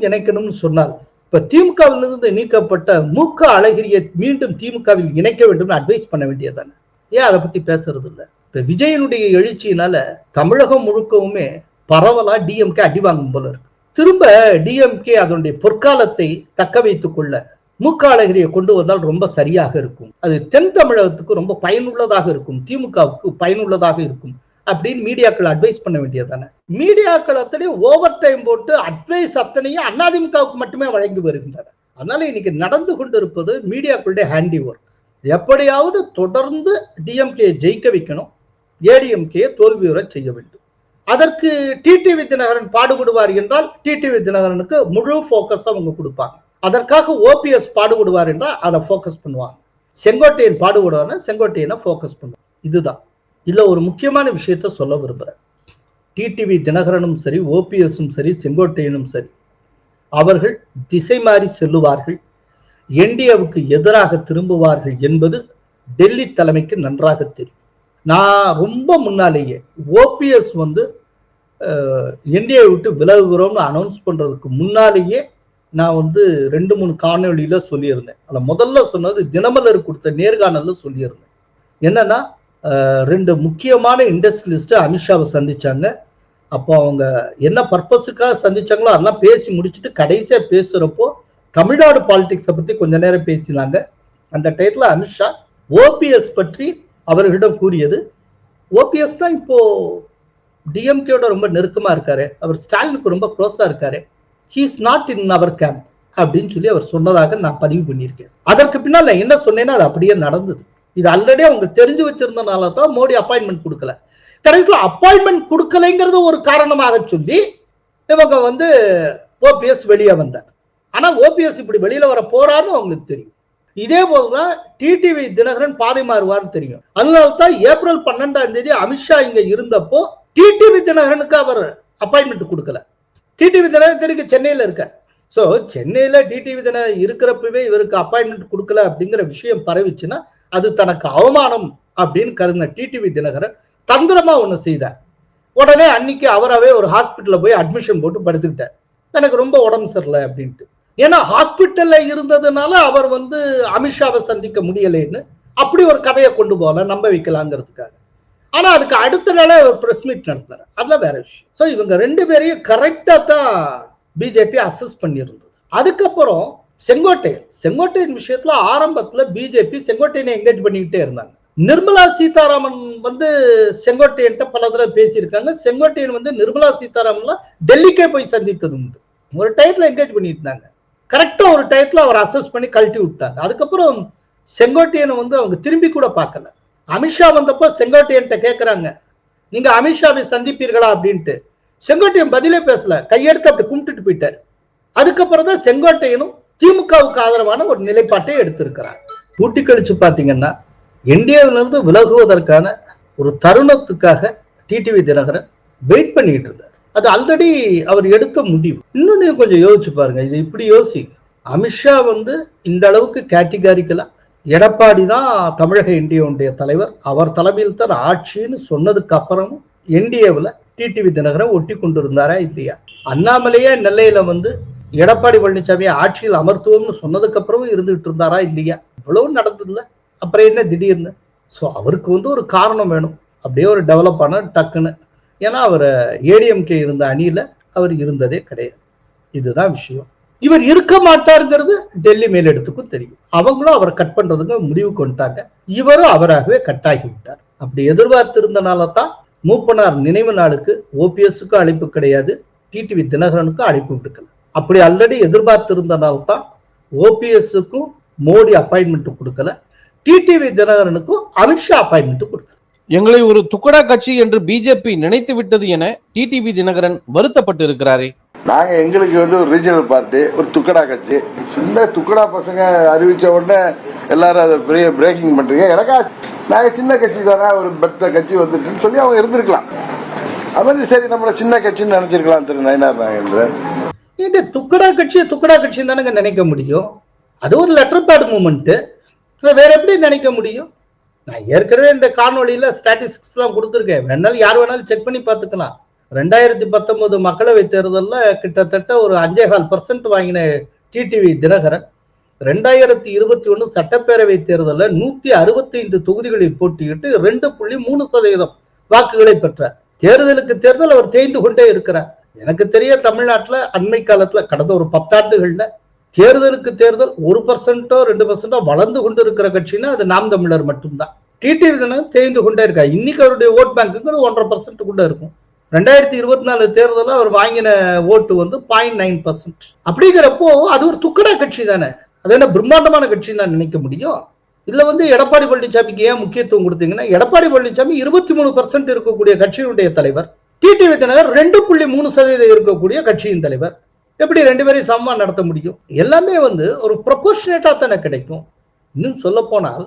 இணைக்கணும்னு சொன்னால், இப்ப திமுகவிலிருந்து நீக்கப்பட்ட மூக்க அழகிரியை மீண்டும் திமுகவில் இணைக்க வேண்டும் அட்வைஸ் பண்ண வேண்டியதானே? ஏன் அதை பத்தி பேசுறது இல்லை? இப்ப விஜயனுடைய எழுச்சியினால தமிழகம் முழுக்கவுமே பரவலா டிஎம்கே அடி வாங்கும் போல இருக்கு. திரும்ப டிஎம்கே அதனுடைய பொற்காலத்தை தக்க வைத்துக் கொள்ள மூக்க அழகிரியை கொண்டு வந்தால் ரொம்ப சரியாக இருக்கும். அது தென் தமிழகத்துக்கு ரொம்ப பயனுள்ளதாக இருக்கும், திமுகவுக்கு பயனுள்ளதாக இருக்கும் அப்படின்னு மீடியாக்கள் அட்வைஸ் பண்ண வேண்டியதானே? மீடியாக்கள் அத்தனை ஓவர் டைம் போட்டு அட்வைஸ் அத்தனையும் அதிமுகவுக்கு மட்டுமே வழங்கி வருகின்றன. அதனால இன்னைக்கு நடந்து கொண்டிருப்பது மீடியாக்களுடைய ஹேண்டி ஒர்க். எப்படியாவது தொடர்ந்து டிஎம்கே ஜெயிக்க வைக்கணும், ஏடிஎம்கே தோல்வியுற செய்ய வேண்டும். அதற்கு டிடிவி தினகரன் பாடுபடுவார் என்றால் டிடிவி தினகரனுக்கு முழு போக்கஸ் அவங்க கொடுப்பாங்க. அதற்காக ஓபிஎஸ் பாடுபடுவார் என்றால் அதை போக்கஸ் பண்ணுவாங்க. செங்கோட்டையன் பாடுபடுவார்னா செங்கோட்டையனை போக்கஸ் பண்ணுவாங்க. இதுதான். இல்ல ஒரு முக்கியமான விஷயத்த சொல்ல விரும்புறேன். டிடிவி தினகரனும் சரி, ஓபிஎஸும் சரி, செங்கோட்டையனும் சரி, அவர்கள் திசை மாறி செல்லுவார்கள், என்டிஏவுக்கு எதிராக திரும்புவார்கள் என்பது டெல்லி தலைமைக்கு நன்றாக தெரியும். நான் ரொம்ப முன்னாலேயே ஓபிஎஸ் என்டிஏ விட்டு விலகுகிறோம்னு அனௌன்ஸ் பண்றதுக்கு முன்னாலேயே நான் 2-3 காணொலியில சொல்லியிருந்தேன். அதை முதல்ல சொன்னது தினமலர் கொடுத்த நேர்காணல்ல சொல்லியிருந்தேன். என்னன்னா 2 முக்கியமான இண்டஸ்ட்ரியலிஸ்ட் அமித்ஷாவை சந்திச்சாங்க. அப்போ அவங்க என்ன பர்பஸுக்காக சந்திச்சாங்களோ அதெல்லாம் பேசி முடிச்சுட்டு கடைசியா பேசுறப்போ தமிழ்நாடு பாலிடிக்ஸை பத்தி கொஞ்ச நேரம் பேசினாங்க. அந்த டயத்துல அமித்ஷா ஓபிஎஸ் பற்றி அவர்களிடம் கூறியது, ஓபிஎஸ் தான் இப்போ டிஎம்கேயோட ரொம்ப நெருக்கமா இருக்காரு, அவர் ஸ்டாலினுக்கு ரொம்ப க்ளோஸா இருக்காரு, he is not in our camp அப்படின்னு சொல்லி அவர் சொன்னதாக நான் பதிவு பண்ணியிருக்கேன். அதற்கு பின்னால் நான் என்ன சொன்னேன்னா அது அப்படியே நடந்தது. இது ஆல்ரெடி அவங்க தெரிஞ்சு வச்சிருந்தனால தான் மோடி அப்பாயின்மெண்ட் கொடுக்கல. கடைசியில் அப்பாயின்மெண்ட் கொடுக்கலைங்கிறது ஒரு காரணமாக சொல்லி இவங்க ஓபிஎஸ் வெளியே வந்தார். ஆனா ஓபிஎஸ் இப்படி வெளியில வர போறான்னு அவங்களுக்கு தெரியும். இதே போதுதான் டிடிவி தினகரன் பாதை மாறுவார்னு தெரியும். அதனால்தான் ஏப்ரல் 12ஆம் தேதி அமித்ஷா இங்க இருந்தப்போ டிடிவி தினகரனுக்கு அவர் அப்பாயின்மெண்ட் கொடுக்கல. டிடிவி தினகரன் சென்னையில இருக்க. சோ சென்னையில டிடிவி தினகரன் இருக்கிறப்பவே இவருக்கு அப்பாயின்மெண்ட் கொடுக்கல அப்படிங்கிற விஷயம் பரவிச்சுன்னா அது தனக்கு அவமானம் அப்படின்னு கருதின டிடிவி தினகரன் தந்திரமா ஒண்ணு செய்தார். உடனே அன்னைக்கு அவராவே ஒரு ஹாஸ்பிட்டல்ல போய் அட்மிஷன் போட்டு படுத்துக்கிட்டார், எனக்கு ரொம்ப உடம்பு சரியில்லை அப்படின்ட்டு. ஏன்னா ஹாஸ்பிட்டல்ல இருந்ததுனால அவர் அமித்ஷாவை சந்திக்க முடியலைன்னு அப்படி ஒரு கதையை கொண்டு போகல, நம்ப வைக்கலாங்கிறதுக்காக. ஆனா அதுக்கு அடுத்த நாளே அவர் பிரஸ் மீட் நடத்தினார், அதெல்லாம் வேற விஷயம். சோ இவங்க 2 பேரையும் கரெக்டா தான் பிஜேபி அசஸ் பண்ணியிருந்தது. அதுக்கப்புறம் செங்கோட்டையன் விஷயத்துல ஆரம்பத்துல பிஜேபி செங்கோட்டையனை என்கேஜ் பண்ணிக்கிட்டே இருந்தாங்க. நிர்மலா சீதாராமன் செங்கோட்டையன் பல தடவை பேசியிருக்காங்க. செங்கோட்டையன் நிர்மலா சீதாராமன் டெல்லிக்கே போய் சந்தித்தது உண்டு. ஒரு டயத்துல என்கேஜ் பண்ணிட்டு இருந்தாங்க. கரெக்டா ஒரு டயத்துல அவர் அசஸ் பண்ணி கழட்டி விட்டாங்க. அதுக்கப்புறம் செங்கோட்டையனை அவங்க திரும்பி கூட பார்க்கல. அமித்ஷா வந்தப்போ செங்கோட்டையன் கேட்கிறாங்க, நீங்க அமித்ஷாவை சந்திப்பீர்களா அப்படின்ட்டு. செங்கோட்டையன் பதிலே பேசல, கையெடுத்து அப்படி கும்பிட்டுட்டு போயிட்டார். அதுக்கப்புறம் தான் செங்கோட்டையனும் திமுகவுக்கு ஆதரவான ஒரு நிலைப்பாட்டை எடுத்திருக்கிறார். கூட்டி கழிச்சு பாத்தீங்கன்னா என்டிஏவிலிருந்து விலகுவதற்கான ஒரு தருணத்துக்காக டிடிவி தினகரன் வெயிட் பண்ணிட்டு இருந்தார். அது ஆல்ரெடி அவர் எடுத்த முடிவு. இன்னொன்னு கொஞ்சம் யோசிச்சு பாருங்க, இது இப்படி யோசி. அமித்ஷா இந்த அளவுக்கு கேட்டகாரிக்கலா எடப்பாடி தான் தமிழக என்டிஏவுடைய தலைவர், அவர் தலைமையில் தான் ஆட்சின்னு சொன்னதுக்கு அப்புறமும் என்டிஏவில் டிடிவி தினகரன் ஒட்டி கொண்டிருந்தாரா இல்லையா? அண்ணாமலையே நெல்லையில எடப்பாடி பழனிசாமியை ஆட்சியில் அமர்த்துவோம்னு சொன்னதுக்கு அப்புறமும் இருந்துகிட்டு இருந்தாரா இல்லையா? இவ்வளவு நடந்ததுல அப்புறம் என்ன திடீர்னு? ஸோ அவருக்கு ஒரு காரணம் வேணும். அப்படியே ஒரு டெவலப் ஆன டக்குன்னு. ஏன்னா அவர் ஏடிஎம்கே இருந்த அணியில அவர் இருந்ததே கிடையாது. இதுதான் விஷயம். இவர் இருக்க மாட்டாருங்கிறது டெல்லி மேலிடத்துக்கும் தெரியும். அவங்களும் அவரை கட் பண்றதுக்கு முடிவு கொண்டாங்க. இவரும் அவராகவே கட்டாகி விட்டார். அப்படி எதிர்பார்த்திருந்தனால தான் மூப்பனார் நினைவு நாளுக்கு ஓபிஎஸ்க்கும் அழைப்பு கிடையாது, டிடிவி தினகரனுக்கும் அழைப்பு விடுக்கல. அப்படி ஆல்ரெடி எதிர்பார்த்திருந்தனால தான் ஓபிஎஸ்க்கும் மோடி அப்பாயின்மெண்ட் கொடுக்கல, டிடிவி தினகரனுக்கும் அமித்ஷா அப்பாயின்மெண்ட் கொடுக்கல. எங்களை ஒரு துக்கடா கட்சி என்று பிஜேபி நினைத்து விட்டது என டிடிவி தினகரன் வருத்தப்பட்டு இருக்கிறாரே. நாங்க எங்களுக்கு ஒரு ரீஜனல் பார்ட்டி, ஒரு துக்கடா கட்சி. சின்ன துக்கடா பசங்க அறிவிச்ச உடனே எல்லாரும் அதை பெரிய பிரேக்கிங் பண்றீங்க. எனக்கா நாங்க சின்ன கட்சி தானே, ஒரு பெத்த கட்சி வந்துட்டுன்னு சொல்லி அவங்க இருந்திருக்கலாம். அது சரி, நம்மள சின்ன கட்சின்னு நினைச்சிருக்கலாம் திரு நயினார் நாகேந்திரன். இது துக்கடா கட்சி தானங்க நினைக்க முடியும். அது ஒரு லெட்டர் பேட் மூமெண்ட், வேற எப்படி நினைக்க முடியும்? நான் ஏற்கனவே இந்த காணொலியில ஸ்டாட்டிஸ்டிக்ஸ் எல்லாம் கொடுத்துருக்கேன், வேணாலும் யார் வேணாலும் செக் பண்ணி பார்த்துக்கலாம். 2019 மக்களவை தேர்தலில் கிட்டத்தட்ட ஒரு 5.25% வாங்கின டிடிவி தினகரன் 2021 சட்டப்பேரவை தேர்தலில் 165 தொகுதிகளில் போட்டியிட்டு 2.3% வாக்குகளை பெற்றார். தேர்தலுக்கு தேர்தல் அவர் தேய்ந்து கொண்டே இருக்கிறார். எனக்கு தெரிய தமிழ்நாட்டில் அண்மை காலத்துல கடந்த ஒரு 10 ஆண்டுகள்ல தேர்தலுக்கு தேர்தல் 1%, 2% வளர்ந்து கொண்டு இருக்கிற கட்சின்னா அது நாம் தமிழர் மட்டும்தான். டிடிவி தினகரன் தேய்ந்து கொண்டே இருக்கா. இன்னைக்கு அவருடைய ஓட் பேங்க்கு 1.5% கூட இருக்கும். 2024 தேர்தலில் அவர் வாங்கின ஓட்டு வந்து 0.9%. அப்படிங்கிறப்போ அது ஒரு துக்கடா கட்சி தானே, அது என்ன பிரம்மாண்டமான கட்சின்னு நான் நினைக்க முடியும்? இதுல வந்து எடப்பாடி பழனிசாமிக்கு ஏன் முக்கியத்துவம் கொடுத்தீங்கன்னா, எடப்பாடி பழனிசாமி 23% இருக்கக்கூடிய கட்சியினுடைய தலைவர், டிடிவி தினகர் 2.3% இருக்கக்கூடிய கட்சியின் தலைவர். எப்படி ரெண்டு பேரையும் சமமா நடத்த முடியும்? எல்லாமே வந்து ஒரு ப்ரொபோர்ஷனேட்டா தானே கிடைக்கும். இன்னும் சொல்ல போனால்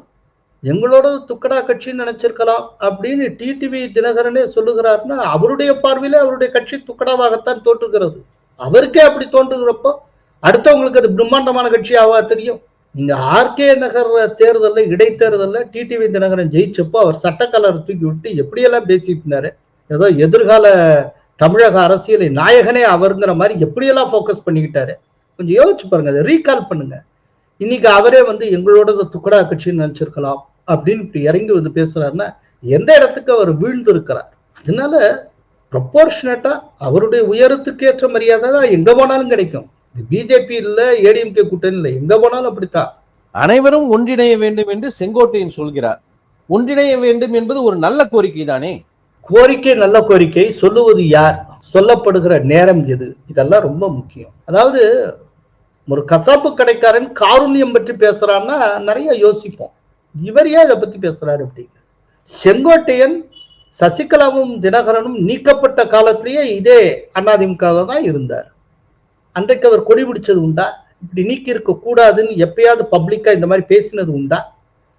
எங்களோட துக்கடா கட்சின்னு நினைச்சிருக்கலாம் அப்படின்னு டிடிவி தினகரனே சொல்லுகிறாருன்னா, அவருடைய பார்வையில அவருடைய கட்சி துக்கடாவாகத்தான் தோற்றுகிறது. அவருக்கே அப்படி தோன்றுகிறப்போ அடுத்தவங்களுக்கு அது பிரம்மாண்டமான கட்சியாவா தெரியும்? நீங்க ஆர்கே நகர் தேர்தலில் இடைத்தேர்தலில் டிடிவி தினகரன் ஜெயிச்சப்போ அவர் சட்டக்கலர் தூக்கி விட்டு எப்படியெல்லாம் பேசிட்டு இருந்தாரு. ஏதோ எதிர்கால தமிழக அரசியலை நாயகனே அவருங்கிற மாதிரி எப்படியெல்லாம் ஃபோக்கஸ் பண்ணிக்கிட்டாரு. கொஞ்சம் யோசிச்சு பாருங்க, அதை ரீகால் பண்ணுங்க. இன்னைக்கு அவரே வந்து எங்களோட துக்கடா கட்சின்னு நினைச்சிருக்கலாம் அப்படின்னு இப்படி இறங்கி வந்து பேசுறாருன்னா எந்த இடத்துக்கு அவர் வீழ்ந்து இருக்கிறார். அதனால ப்ரொபோர்ஷனேட்டா அவருடைய உயரத்துக்கு ஏற்ற மரியாதை தான் எங்க போனாலும் கிடைக்கும். பிஜேபி இல்ல, ஏடிஎம்கே கூட்டணி இல்ல, எங்க போனாலும் அப்படித்தான். அனைவரும் ஒன்றிணைய வேண்டும் என்று செங்கோட்டையன் சொல்கிறார். ஒன்றிணைய வேண்டும் என்பது ஒரு நல்ல கோரிக்கை தானே? கோரிக்கை நல்ல கோரிக்கை, சொல்லுவது யார், சொல்லப்படுகிற நேரம் எது, இதெல்லாம் ரொம்ப முக்கியம். அதாவது ஒரு கசாப்பு கடைக்காரன் காருண்யம் பற்றி பேசுறான்னா நிறைய யோசிப்போம். இவர் ஏன் இதை பத்தி பேசுறாரு அப்படின்னு. செங்கோட்டையன் சசிகலாவும் தினகரனும் நீக்கப்பட்ட காலத்திலேயே இதே அதிமுக தான் இருந்தார். அன்றைக்கு அவர் கொடி பிடிச்சது உண்டா? இப்படி நீக்கி இருக்க கூடாதுன்னு எப்பயாவது பப்ளிக்கா இந்த மாதிரி பேசினது உண்டா?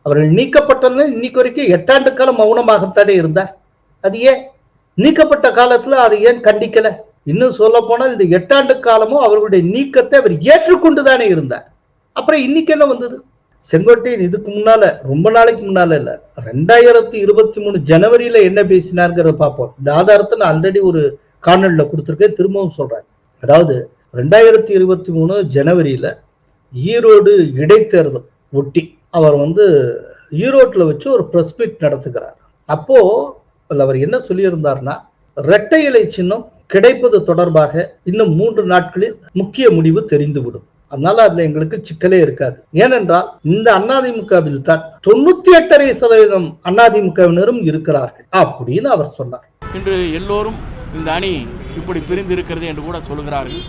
அவர்கள் நீக்கப்பட்டதுல இன்னைக்கு வரைக்கும் 8 ஆண்டு காலம் மௌனமாகத்தானே இருந்தார். அது ஏன் நீக்கப்பட்ட காலத்துல அதை ஏன் கண்டிக்கல? இன்னும் சொல்ல போனால் இந்த 8 ஆண்டு காலமும் அவர்களுடைய நீக்கத்தை அவர் ஏற்றுக்கொண்டுதானே இருந்தார். அப்புறம் இன்னைக்கு என்ன வந்தது? செங்கோட்டையன் இதுக்கு முன்னால, ரொம்ப நாளைக்கு முன்னால இல்ல, 2023 ஜனவரியில என்ன பேசினார்ங்கிறத பார்ப்போம். இந்த ஆதாரத்தை நான் ஆல்ரெடி ஒரு காணொலியில கொடுத்துருக்கேன், திரும்பவும் சொல்றேன். அதாவது 2023 ஜனவரியில ஈரோடு இடைத்தேர்தல் ஒட்டி அவர் வந்து ஈரோட்டில் வச்சு ஒரு பிரஸ் மீட் நடத்துகிறார். அப்போ அவர் என்ன சொல்லியிருந்தார்னா, இரட்டை இலை சின்னம் கிடைப்பது தொடர்பாக இன்னும் 3 நாட்களில் முக்கிய முடிவு தெரிந்துவிடும், அதனால அதுல எங்களுக்கு சிக்கலே இருக்காது. ஏனென்றால் இந்த அதிமுகவில் தான் 98.5% அதிமுகவினரும் இருக்கிறார்கள் அப்படின்னு அவர் சொன்னார். இன்று எல்லோரும் இந்த அணி இப்படி பிரிந்து இருக்கிறது என்று கூட சொல்கிறார்கள்.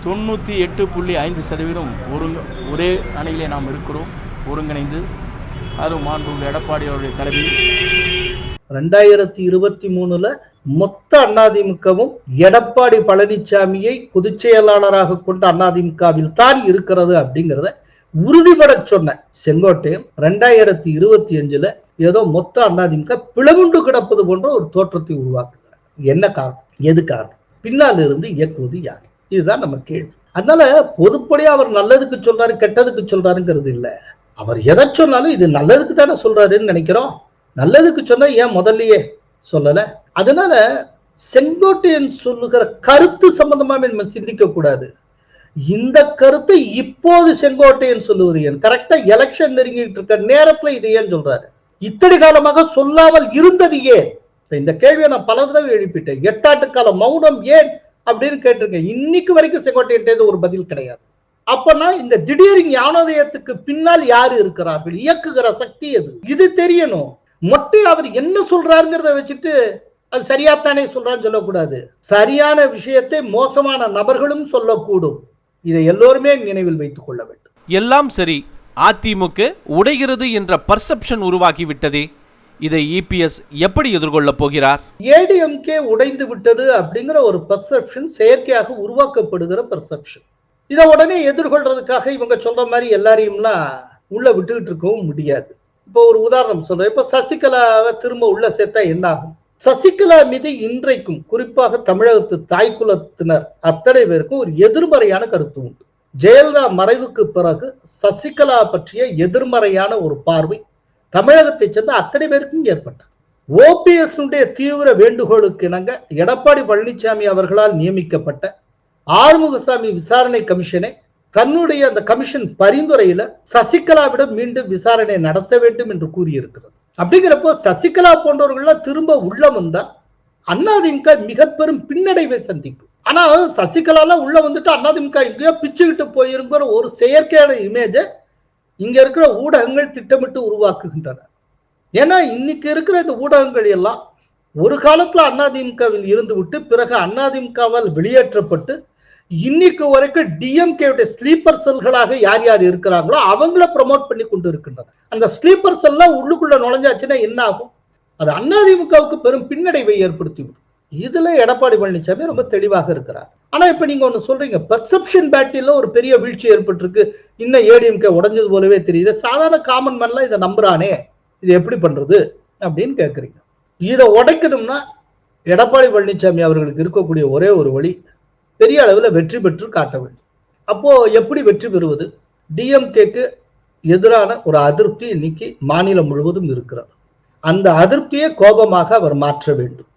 98.5% ஒரே அணியிலே நாம் இருக்கிறோம், ஒருங்கிணைந்து. அதுவும் மாண்புள்ள எடப்பாடி அவருடைய தலைமையில் 2023 மொத்த அதிமுகவும் எடப்பாடி பழனிசாமியை பொதுச் செயலாளராக கொண்ட அதிமுகவில் தான் இருக்கிறது அப்படிங்கிறத உறுதிபட சொன்ன செங்கோட்டையன் 2025 ஏதோ மொத்த அதிமுக பிளவுண்டு கிடப்பது போன்ற ஒரு தோற்றத்தை உருவாக்குகிறார். என்ன காரணம்? எது காரணம்? பின்னால் இருந்து இயக்குவது யார்? இதுதான் நம்ம கேள்வி. அதனால பொதுப்படியா அவர் நல்லதுக்கு சொல்றாரு கெட்டதுக்கு சொல்றாருங்கிறது இல்ல. அவர் எதை சொன்னாலும் இது நல்லதுக்கு தானே சொல்றாருன்னு நினைக்கிறோம். நல்லதுக்கு சொன்னா ஏன் முதல்லயே சொல்லல? அதனால செங்கோட்டையன் சொல்லுகிற கருத்து சம்பந்தமா நம்ம சிந்திக்க கூடாது. இந்த கருத்தை இப்போது செங்கோட்டையன் சொல்லுவது ஏன்? கரெக்டா எலெக்ஷன் நெருங்கிட்டு இருக்க நேரத்துல இதை ஏன் சொல்றாரு? இத்தனை காலமாக சொல்லாமல் இருந்தது ஏன்? இந்த கேள்வியை நான் பல தடவை எழுப்பிட்டேன். 8 ஆண்டு கால மௌனம் ஏன் அப்படின்னு கேட்டிருக்கேன். இன்னைக்கு வரைக்கும் செங்கோட்டையன் ஒரு பதில் கிடையாது. அப்பனா இந்த திடீர் ஞானோதயத்துக்கு பின்னால் யாரு இருக்கிறார்கள், இயக்குகிற சக்தி எது, இது தெரியணும். மொட்டை அவர் என்ன சொல்றாருங்கிறத வச்சுட்டு அது சரியாத்தானே சொல்றான்னு சொல்லக்கூடாது. சரியான விஷயத்தை மோசமான நபர்களும் சொல்லக்கூடும். இதை எல்லோருமே நினைவில் வைத்துக் கொள்ள வேண்டும். எல்லாம் சரி, அதிமுக உடைகிறது என்ற பர்செப்ஷன் உருவாகிவிட்டதே, இதை இபிஎஸ் எப்படி எதிர்கொள்ள போகிறார்? ஏடிஎம்கே உடைந்து விட்டது அப்படிங்கிற ஒரு பர்செப்ஷன் செயற்கையாக உருவாக்கப்படுகிற பர்செப்ஷன். இதை உடனே எதிர்கொள்றதுக்காக இவங்க சொல்ற மாதிரி எல்லாரையும்லாம் உள்ள விட்டுக்கிட்டு இருக்கவும் முடியாது. இப்போ ஒரு உதாரணம் சொல்றேன். இப்ப சசிகலாவை திரும்ப உள்ள சேர்த்தா என்ன ஆகும்? சசிகலா மீது இன்றைக்கும் குறிப்பாக தமிழகத்து தாய்குலத்தினர் அத்தனை பேருக்கும் ஒரு எதிர்மறையான கருத்து உண்டு. ஜெயலலிதா மறைவுக்கு பிறகு சசிகலா பற்றிய எதிர்மறையான ஒரு பார்வை தமிழகத்தை சேர்ந்த அத்தனை பேருக்கும் ஏற்பட்டது. ஓபிஎஸ் தீவிர வேண்டுகோளுக்கு இணங்க எடப்பாடி பழனிசாமி அவர்களால் நியமிக்கப்பட்ட ஆறுமுகசாமி விசாரணை கமிஷனை தன்னுடைய அந்த கமிஷன் பரிந்துரையில சசிகலாவிடம் மீண்டும் விசாரணை நடத்த வேண்டும் என்று கூறியிருக்கிறது. அப்படிங்கிறப்போ சசிகலா போன்றவர்கள் திரும்ப உள்ள வந்தா அதிமுக மிக பெரும் பின்னடைவை சந்திக்கும். ஆனா சசிகலா உள்ள வந்துட்டு அதிமுக எங்கேயோ பிச்சுக்கிட்டு போயிருங்கிற ஒரு செயற்கையான இமேஜை இங்க இருக்கிற ஊடகங்கள் திட்டமிட்டு உருவாக்குகின்றன. ஏன்னா இன்னைக்கு இருக்கிற இந்த ஊடகங்கள் எல்லாம் ஒரு காலத்துல அதிமுகவில் இருந்து விட்டு பிறகு அதிமுகவால் வெளியேற்றப்பட்டு இன்னைக்கு வரைக்கும் டிஎம்கே ஸ்லீப்பர் செல்களாக யார் யார் இருக்கிறாங்களோ அவங்கள ப்ரமோட் பண்ணி கொண்டு இருக்கின்றனர். அந்த ஸ்லீப்பர் செல்லாம் உள்ளுக்குள்ள நுழைஞ்சாச்சுன்னா என்ன ஆகும்? அது அதிமுகவுக்கு பெரும் பின்னடைவை ஏற்படுத்திவிடும். இதுல எடப்பாடி பழனிசாமி ரொம்ப தெளிவாக இருக்கிறார். ஆனா இப்ப நீங்க ஒண்ணு சொல்றீங்க, பெர்செப்ஷன் பேட்டில ஒரு பெரிய வீழ்ச்சி ஏற்பட்டிருக்கு, இன்னும் ஏடிஎம்கே உடைஞ்சது போலவே தெரியுது, சாதாரண காமன் மேன்லாம் இதை நம்புறானே, இது எப்படி பண்றது அப்படின்னு கேட்குறீங்க. இதை உடைக்கணும்னா எடப்பாடி பழனிசாமி அவர்களுக்கு இருக்கக்கூடிய ஒரே ஒரு வழி, பெரிய அளவில் வெற்றி பெற்று காட்ட வேண்டும். அப்போ எப்படி வெற்றி பெறுவது? டிஎம்கேக்கு எதிரான ஒரு அதிருப்தி இன்னைக்கு மாநிலம் முழுவதும் இருக்கிறது. அந்த அதிருப்தியை கோபமாக அவர் மாற்ற வேண்டும்.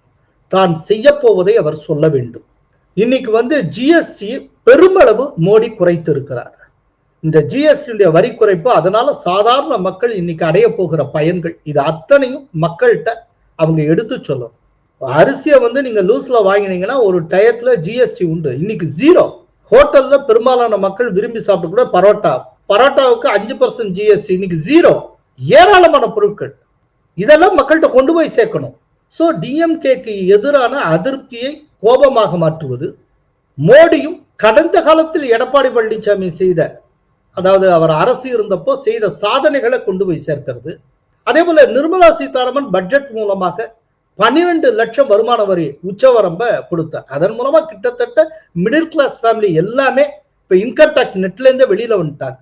தான் செய்ய போவதை அவர் சொல்ல வேண்டும். இன்னைக்கு ஜிஎஸ்டி பெருமளவு மோடி குறைத்து இருக்கிறார். இந்த ஜிஎஸ்டி வரி குறைப்பு, அதனால சாதாரண மக்கள் இன்னைக்கு அடைய போகிற பயன்கள் இது அத்தனையும் மக்கள்கிட்ட அவங்க எடுத்து சொல்லணும். அரிசியை நீங்க லூஸ்ல வாங்கினீங்கன்னா ஒரு டயத்துல ஜிஎஸ்டி உண்டு, இன்னைக்கு 0. ஹோட்டல்ல பெரும்பாலான மக்கள் விரும்பி சாப்பிட்டு கூட பரோட்டாவுக்கு 5% ஜிஎஸ்டி, இன்னைக்கு 0. ஏராளமான பொருட்கள், இதெல்லாம் மக்கள்கிட்ட கொண்டு போய் சேர்க்கணும். சோ டிஎம்கேக்கு எதிரான அதிருப்தியை கோபமாக மாற்றுவது, மோடியும் கடந்த காலத்தில் எடப்பாடி பழனிசாமி செய்த, அதாவது அவர் அரசு இருந்தப்போ செய்த சாதனைகளை கொண்டு போய் சேர்க்கிறது. அதே போல நிர்மலா சீதாராமன் பட்ஜெட் மூலமாக 12 லட்சம் வருமான வரி உச்சவரம்ப கொடுத்தார். அதன் மூலமா கிட்டத்தட்ட மிடில் கிளாஸ் ஃபேமிலி எல்லாமே இப்ப இன்கம் டாக்ஸ் நெட்ல இருந்து வெளியில வந்துட்டாங்க.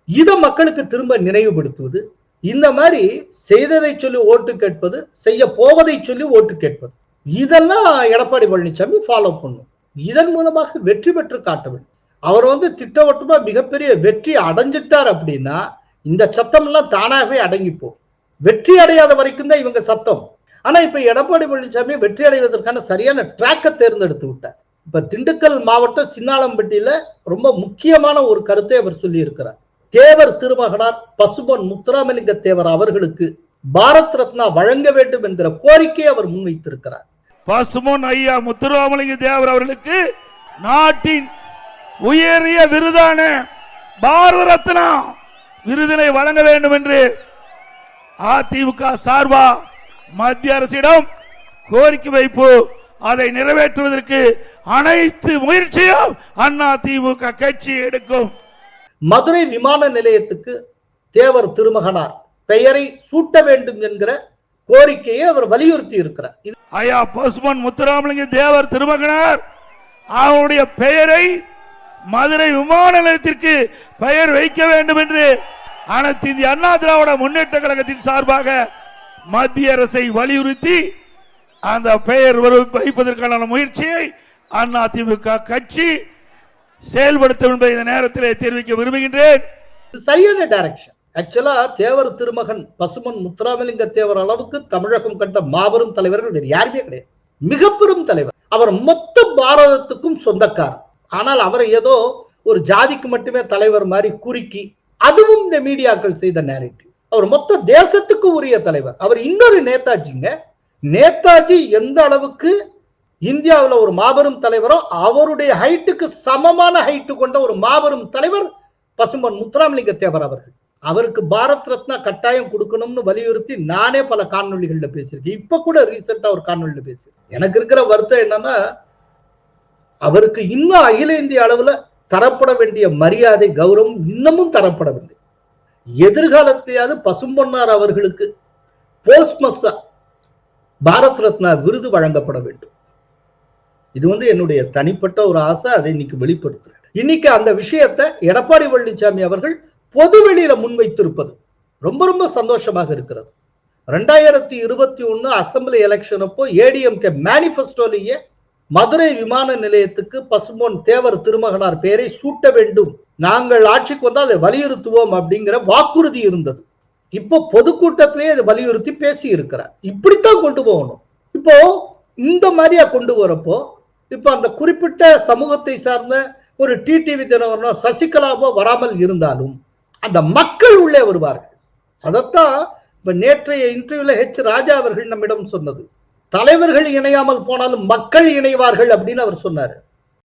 இதை மக்களுக்கு திரும்ப நினைவுபடுத்துவது, இந்த மாதிரி செய்ததை சொல்லி ஓட்டு கேட்பது, செய்ய போவதை சொல்லி ஓட்டு கேட்பது, இதெல்லாம் எடப்பாடி பழனிசாமி ஃபாலோ பண்ணும். இதன் மூலமாக வெற்றி பெற்று காட்ட வேண்டும். அவர் திட்டவட்டமா மிகப்பெரிய வெற்றி அடைஞ்சிட்டார் அப்படின்னா இந்த சத்தம் எல்லாம் தானாகவே அடங்கிப்போம். வெற்றி அடையாத வரைக்கும் தான் இவங்க சத்தம். ஆனா இப்ப எடப்பாடி பழனிசாமி வெற்றி அடைவதற்கான சரியான டிராக்கை தேர்ந்தெடுத்து விட்டார். இப்ப திண்டுக்கல் மாவட்டம் சின்னாளம்பட்டியில ரொம்ப முக்கியமான ஒரு கருத்தை அவர் சொல்லி இருக்கிறார். தேவர் திருமகனார் பசும்பொன் முத்துராமலிங்க தேவர் அவர்களுக்கு பாரத் ரத்னா வழங்க வேண்டும் என்கிற கோரிக்கையை அவர் முன்வைத்திருக்கிறார். பசும்பொன் ஐயா முத்துராமலிங்க தேவர் அவர்களுக்கு நாட்டின் உயரிய விருதான பாரத ரத்னா விருதினை வழங்க வேண்டும் என்று அதிமுக சார்பா மத்திய அரசிடம் கோரிக்கை வைப்பு. அதை நிறைவேற்றுவதற்கு அனைத்து முயற்சியும் அதிமுக கட்சி எடுக்கும். மதுரை விமான நிலையத்துக்கு தேவர் திருமகனார் பெயரை சூட்ட வேண்டும் என்கிற கோரிக்கையை அவர் வலியுறுத்தி இருக்கிறார். ஐயா பசும்பொன் முத்துராமலிங்க தேவர் திருமகனார் அவருடைய பெயரை மதுரை விமான நிலையத்திற்கு பெயர் வைக்க வேண்டும் என்று அனைத்து இந்திய அண்ணா திராவிட முன்னேற்ற கழகத்தின் சார்பாக மத்திய அரசை வலியுறுத்தி அந்த பெயர் வைப்பதற்கான முயற்சியை அதிமுக கட்சி செயல்படுத்தும் என்பதை இந்த நேரத்தில் தெரிவிக்க விரும்புகின்றேன். சரியான டைரக்ஷன். ஆக்சுவலா தேவர் திருமகன் பசும்பொன் முத்துராமலிங்க தேவர் அளவுக்கு தமிழகம் கண்ட மாபெரும் தலைவர்கள் வேறு யாருமே கிடையாது. மிக பெரும் தலைவர். அவர் மொத்த பாரதத்துக்கும் சொந்தக்காரர். ஆனால் அவரை ஏதோ ஒரு ஜாதிக்கு மட்டுமே தலைவர் மாதிரி குறுக்கி, அதுவும் இந்த மீடியாக்கள் செய்த நேரேட்டிவ். அவர் மொத்த தேசத்துக்கு உரிய தலைவர். அவர் இன்னொரு நேதாஜிங்க. நேதாஜி எந்த அளவுக்கு இந்தியாவில் ஒரு மாபெரும் தலைவரோ அவருடைய ஹைட்டுக்கு சமமான ஹைட்டு கொண்ட ஒரு மாபெரும் தலைவர் பசும்பொன் முத்துராமலிங்க தேவர் அவர்கள். அவருக்கு பாரத் ரத்னா கட்டாயம் கொடுக்கணும்னு வலியுறுத்தி நானே பல காணொலிகள்ல பேசியிருக்கேன். இப்ப கூட ரீசெண்டா ஒரு காணொலியில பேசியிருக்கேன். எனக்கு இருக்கிற வருத்தம் என்னன்னா, அவருக்கு இன்னும் அகில இந்திய அளவுல தரப்பட வேண்டிய மரியாதை கௌரவம் இன்னமும் தரப்படவில்லை. எதிர்காலத்தையாவது பசும்பொன்னார் அவர்களுக்கு போஸ்ட்மஸ்ஸா பாரத் ரத்னா விருது வழங்கப்பட வேண்டும். இது என்னுடைய தனிப்பட்ட ஒரு ஆசை. அதை இன்னைக்கு வெளிப்படுத்துறேன். இன்னைக்கு அந்த விஷயத்தை எடப்பாடி பழனிசாமி அவர்கள் பொது வெளியில முன்வைத்திருப்பது ரொம்ப ரொம்ப சந்தோஷமாக இருக்கிறது. 2021 அசம்பிளி எலெக்ஷன் அப்போ ஏடிஎம்கே மேனிபெஸ்டோலேயே மதுரை விமான நிலையத்துக்கு பசும்பொன் தேவர் திருமகனார் பெயரை சூட்ட வேண்டும், நாங்கள் ஆட்சிக்கு வந்தால் அதை வலியுறுத்துவோம் அப்படிங்கிற வாக்குறுதி இருந்தது. இப்போ பொதுக்கூட்டத்திலேயே அதை வலியுறுத்தி பேசி இருக்கிறார். இப்படித்தான் கொண்டு போகணும். இப்போ இந்த மாதிரியா கொண்டு வரப்போ இப்ப அந்த குறிப்பிட்ட சமூகத்தை சார்ந்த ஒரு டிடிவி தினகரனோ சசிகலாவோ வராமல் இருந்தாலும் அந்த மக்கள் உள்ளே வருவார்கள். அதைத்தான் இப்ப நேற்றைய இன்டர்வியூல ராஜா அவர்கள் நம்மிடம் சொன்னது. தலைவர்கள் இணையாமல் போனாலும் மக்கள் இணைவார்கள் அப்படின்னு அவர் சொன்னாரு.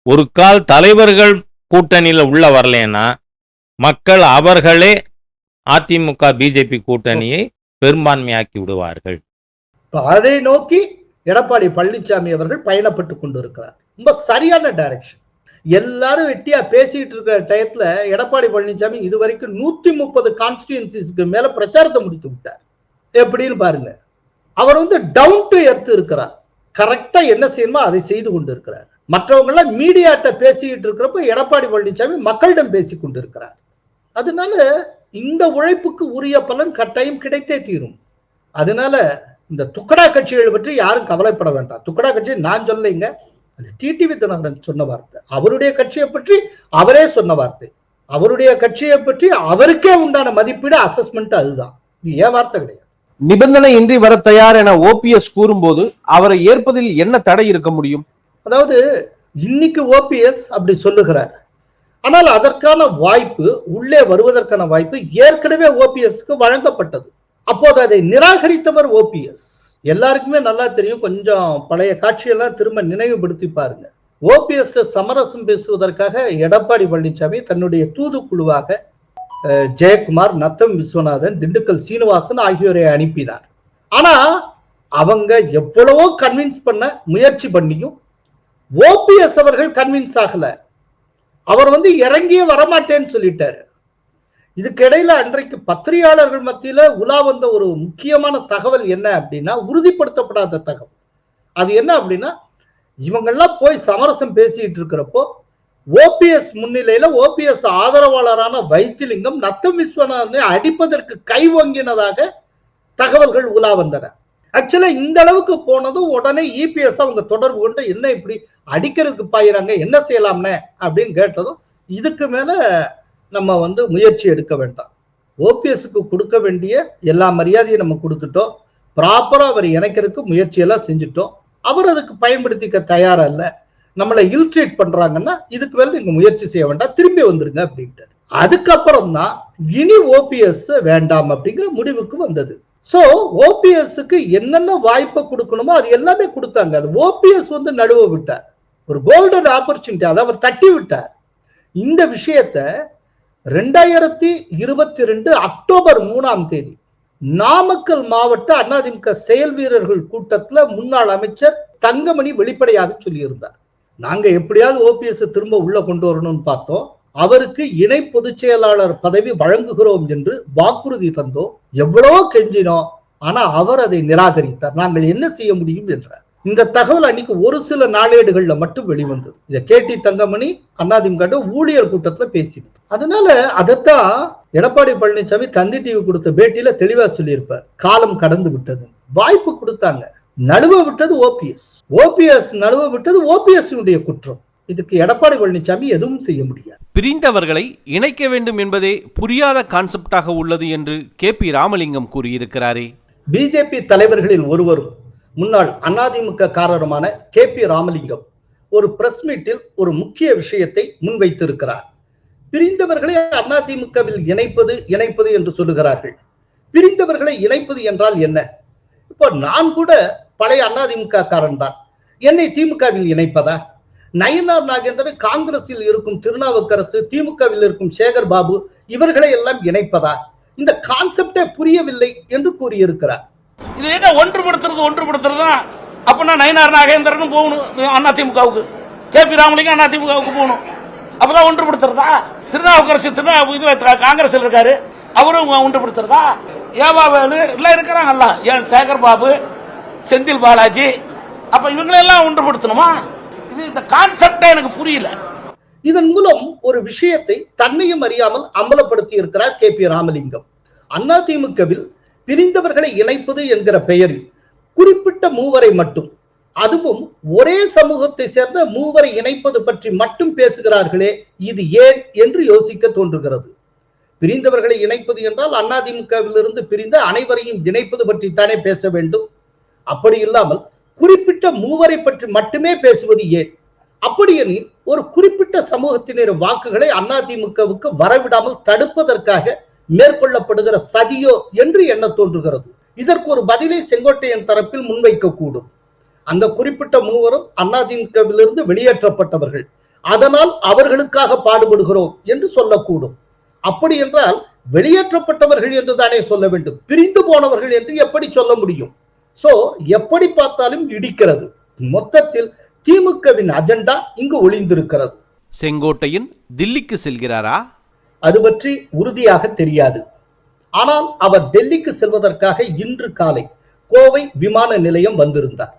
ஒரு கால் தலைவர்கள் கூட்டணியில உள்ள வரலன்னா மக்கள் அவர்களே அதிமுக பிஜேபி கூட்டணியை பெரும்பான்மையாக்கி விடுவார்கள். அதை நோக்கி எடப்பாடி பழனிசாமி அவர்கள் பயணப்பட்டு கொண்டிருக்கிறார். ரொம்ப சரியான டைரக்ஷன். எல்லாரும் வெட்டியா பேசிட்டு இருக்கிற டயத்துல எடப்பாடி பழனிசாமி இதுவரைக்கும் 130 கான்ஸ்டிடியூன்சிஸ்க்கு மேல பிரச்சாரத்தை முடித்து விட்டார். எப்படின்னு பாருங்க. அவர் டவுன் டு எர்த் இருக்கிறார். கரெக்டா என்ன செய்யணுமோ அதை செய்து கொண்டு இருக்கிறார். மற்றவங்க எல்லாம் மீடியாட்ட பேசிட்டு இருக்கிறப்ப எடப்பாடி பழனிசாமி மக்களிடம் பேசி கொண்டிருக்கிறார். அதனால இந்த உழைப்புக்கு உரிய பலன் கட்டாயம் கிடைத்தே தீரும். அதனால இந்த துக்கடா கட்சிகள் பற்றி யாரும் கவலைப்பட வேண்டாம். துக்கடா கட்சி நான் சொல்லலைங்க, அது டிடிவி தினகரன் சொன்ன வார்த்தை. அவருடைய கட்சியை பற்றி அவரே சொன்ன வார்த்தை. அவருடைய கட்சியை பற்றி அவருக்கே உண்டான மதிப்பீடு அசஸ்மெண்ட் அதுதான். இது ஏன் வார்த்தை கிடையாது. நிபந்தனை இன்றி வர தயார் என ஓபிஎஸ் கூறும்போது அவரை ஏற்பதில் என்ன தடை இருக்க முடியும்? அதாவது இன்னைக்கு ஓபிஎஸ் அப்படி சொல்லுகிறார். ஆனால் அதற்கான வாய்ப்பு, உள்ளே வருவதற்கான வாய்ப்பு ஏற்கனவே ஓபிஎஸ்க்கு வழங்கப்பட்டது. அப்போது அதை நிராகரித்தவர் ஓபிஎஸ். எல்லாருக்குமே நல்லா தெரியும். கொஞ்சம் பழைய காட்சியெல்லாம் திரும்ப நினைவுபடுத்தி பாருங்க. ஓபிஎஸ் சமரசம் பேசுவதற்காக எடப்பாடி பழனிசாமி தன்னுடைய தூதுக்குழுவாக ஜெயக்குமார், நத்தம் விஸ்வநாதன், திண்டுக்கல் சீனிவாசன் ஆகியோரை அனுப்பினார். ஆனா அவங்க எவ்வளவோ கன்வின்ஸ் பண்ண முயற்சி பண்ணியும் ஓபிஎஸ் அவர்கள் கன்வின்ஸ் ஆகல. அவர் இறங்கியே வரமாட்டேன்னு சொல்லிட்டாரு. இதுக்கு இடையில அன்றைக்கு பத்திரிகையாளர்கள் மத்தியில உலா வந்த ஒரு முக்கியமான தகவல் என்ன அப்படின்னா, உறுதிப்படுத்தப்படாத தகவல். அது என்ன அப்படின்னா, இவங்கெல்லாம் போய் சமரசம் பேசிட்டு இருக்கிறப்போ ஓபிஎஸ் முன்னிலையில ஓபிஎஸ் ஆதரவாளரான வைத்திலிங்கம் நத்தம் விஸ்வநாதனை அடிப்பதற்கு கை வாங்கினதாக தகவல்கள் உலா வந்தன. ஆக்சுவலா இந்த அளவுக்கு போனதும் உடனே இபிஎஸ் அவங்க தொடர்பு கொண்டு என்ன இப்படி அடிக்கிறதுக்கு பாயிறாங்க, என்ன செய்யலாம்னே அப்படின்னு கேட்டதும் இதுக்கு மேல நம்ம முயற்சி எடுக்க வேண்டாம். ஓபிஎஸ்க்கு கொடுக்க வேண்டிய எல்லா மரியாதையும் நம்ம கொடுத்துட்டோம். ப்ராப்பரா அவர் இணைக்கிறதுக்கு முயற்சி எல்லாம் செஞ்சுட்டோம். அவர் அதுக்கு பயன்படுத்திக்க தயாரா இல்ல. நம்மளை இல்ட்ரீட் பண்றாங்கன்னா இதுக்கு மேல நீங்க முயற்சி செய்ய வேண்டாம், திரும்பி வந்துருங்க அப்படின்ட்டு. அதுக்கப்புறம் தான் இனி ஓபிஎஸ் வேண்டாம் அப்படிங்கிற முடிவுக்கு வந்தது. சோ ஓபிஎஸ்க்கு என்னென்ன வாய்ப்பை கொடுக்கணுமோ அது எல்லாமே கொடுத்தாங்க. அது ஓபிஎஸ் நடுவ விட்டார். ஒரு கோல்டன் ஆப்பர்ச்சுனிட்டி அதை அவர் தட்டி விட்டார். இந்த விஷயத்த 2022 அக்டோபர் 3 நாமக்கல் மாவட்ட அதிமுக செயல் வீரர்கள் கூட்டத்துல முன்னாள் அமைச்சர் தங்கமணி வெளிப்படையாக சொல்லியிருந்தார். நாங்க எப்படியாவது ஓபிஎஸ் திரும்ப உள்ள கொண்டு வரணும்னு பார்த்தோம். அவருக்கு இணை பொதுச் செயலாளர் பதவி வழங்குகிறோம் என்று வாக்குறுதி தந்தோம். எவ்வளவோ கெஞ்சினோம். ஆனா அவர் அதை நிராகரித்தார். நாங்கள் என்ன செய்ய முடியும் என்றார். இந்த தகவல் அன்னைக்கு ஒரு சில நாளேடுகள்ல மட்டும் வெளிவந்தது. இதை கேட்டி தங்கமணி அதிமுக ஊழியர் கூட்டத்துல பேசினது. அதனால அதைத்தான் எடப்பாடி பழனிசாமி தந்தி டிவி கொடுத்த பேட்டியில தெளிவா சொல்லியிருப்பார். காலம் கடந்து விட்டது. வாய்ப்பு கொடுத்தாங்க, நழுவ விட்டது ஓபிஎஸ். ஓபிஎஸ் நழுவ விட்டது ஓபிஎஸ் குற்றம். இதுக்கு எடப்பாடி பழனிசாமி எதுவும் செய்ய முடியாது. பிரிந்தவர்களை இணைக்க வேண்டும் என்பதே புரியாத கான்செப்டாக உள்ளது என்று கேபி ராமலிங்கம் கூறியிருக்கிறாரே. பிஜேபி தலைவர்களில் ஒருவரும் முன்னாள் அதிமுக காரருமான கேபி ராமலிங்கம் ஒரு பிரஸ் மீட்டில் ஒரு முக்கிய விஷயத்தை முன்வைத்திருக்கிறார். பிரிந்தவர்களை அதிமுகவில் இணைப்பது என்று சொல்லுகிறார்கள். பிரிந்தவர்களை இணைப்பது என்றால் என்ன? இப்போ நான் கூட பழைய அதிமுக காரன் தான். என்னை திமுகவில் இணைப்பதா? நயினார் நாகேந்திரன் காங்கிரஸில் இருக்கும் திருநாவுக்கரசு, திமுகவில் இருக்கும் சேகர் பாபு இவர்களை எல்லாம் இணைப்பதா? இந்த கான்செப்டே புரியவில்லை என்று கூறியிருக்கிறார். இது என்ன ஒன்றுபடுத்துறதா? அப்பனா நயினார் நாகேந்திரனும் போகணும் அதிமுகவுக்கு, கேபி ராமலிங்கம் அதிமுகவுக்கு போகணும். அப்பதான் ஒன்றுபடுத்துறதா? திருநாவுக்கரசு காங்கிரஸ் இருக்காரு, அவரும் ஒன்றுபடுத்துறதா? ஏவாவேலு எல்லாம் இருக்கிறாங்கல்ல, ஏன் சேகர் பாபு, செந்தில் பாலாஜி, அப்ப இவங்களெல்லாம் ஒன்றுபடுத்தணுமா? இது இந்த கான்செப்டே எனக்கு புரியல. இதன் மூலம் ஒரு விஷயத்தை தன்னையும் அறியாமல் அம்பலப்படுத்தி இருக்கிறார் கேபி ராமலிங்கம். அதிமுகவில் பிரிந்தவர்களை இணைப்பது என்கிற பெயரில் குறிப்பிட்ட மூவரை மட்டும், அதுவும் ஒரே சமூகத்தை சேர்ந்த மூவரை இணைப்பது பற்றி மட்டும் பேசுகிறார்களே, இது ஏன் என்று யோசிக்க தோன்றுகிறது. பிரிந்தவர்களை இணைப்பது என்றால் அதிமுகவிலிருந்து பிரிந்த அனைவரையும் இணைப்பது பற்றி தானே பேச வேண்டும். அப்படி இல்லாமல் குறிப்பிட்ட மூவரை பற்றி மட்டுமே பேசுவது ஏன்? அப்படியெனில் ஒரு குறிப்பிட்ட சமூகத்தினர் வாக்குகளை அதிமுகவுக்கு வரவிடாமல் தடுப்பதற்காக மேற்கொள்ளப்படுகிற சதியோ என்று எண்ண தோன்றுகிறது. இதற்கு ஒரு பதிலை செங்கோட்டையன் தரப்பில் முன்வைக்க கூடும். அந்த குறிப்பிட்ட மூவரும் அதிமுகவிலிருந்து வெளியேற்றப்பட்டவர்கள், அதனால் அவர்களுக்காக பாடுபடுகிறோம் என்று சொல்லக்கூடும். அப்படி என்றால் வெளியேற்றப்பட்டவர்கள் என்று தானே சொல்ல வேண்டும், பிரிந்து போனவர்கள் என்று எப்படி சொல்ல முடியும்? சோ எப்படி பார்த்தாலும் இடிக்கிறது. மொத்தத்தில் திமுகவின் அஜெண்டா இங்கு ஒளிந்திருக்கிறது. செங்கோட்டையன் தில்லிக்கு செல்கிறாரா? அது பற்றி உறுதியாக தெரியாது. ஆனால் அவர் டெல்லிக்கு செல்வதற்காக இன்று காலை கோவை விமான நிலையம் வந்திருந்தார்.